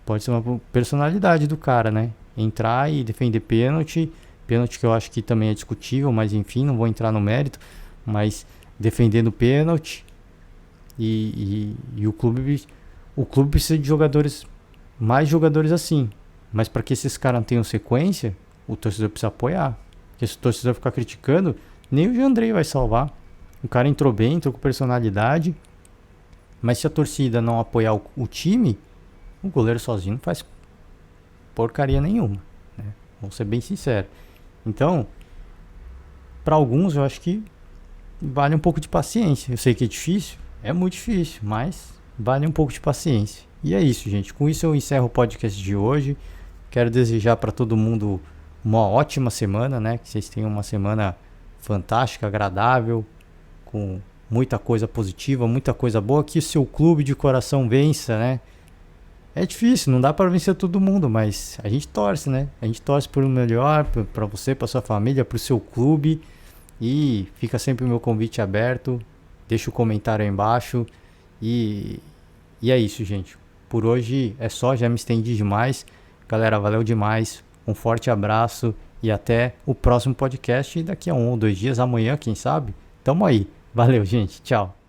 [SPEAKER 1] Pode ser uma personalidade do cara, né? Entrar e defender pênalti. Pênalti que eu acho que também é discutível, mas enfim, não vou entrar no mérito. Mas defendendo pênalti. E o clube precisa de jogadores, mais jogadores assim. Mas para que esses caras tenham sequência, o torcedor precisa apoiar. Porque se o torcedor ficar criticando, nem o Jandrei vai salvar. O cara entrou bem, entrou com personalidade. Mas se a torcida não apoiar o time, o goleiro sozinho não faz porcaria nenhuma, né? Vamos ser bem sinceros. Então, para alguns eu acho que vale um pouco de paciência. Eu sei que é difícil, é muito difícil, mas vale um pouco de paciência. E é isso, gente. Com isso eu encerro o podcast de hoje. Quero desejar para todo mundo uma ótima semana, né? Que vocês tenham uma semana fantástica, agradável, com muita coisa positiva, muita coisa boa, que o seu clube de coração vença, né? É difícil, não dá para vencer todo mundo, mas a gente torce, né? A gente torce por um melhor, para você, para sua família, para o seu clube. E fica sempre o meu convite aberto. Deixa o comentário aí embaixo. E é isso, gente. Por hoje é só, já me estendi demais. Galera, valeu demais. Um forte abraço e até o próximo podcast daqui a 1 ou 2 dias, amanhã, quem sabe? Tamo aí. Valeu, gente. Tchau.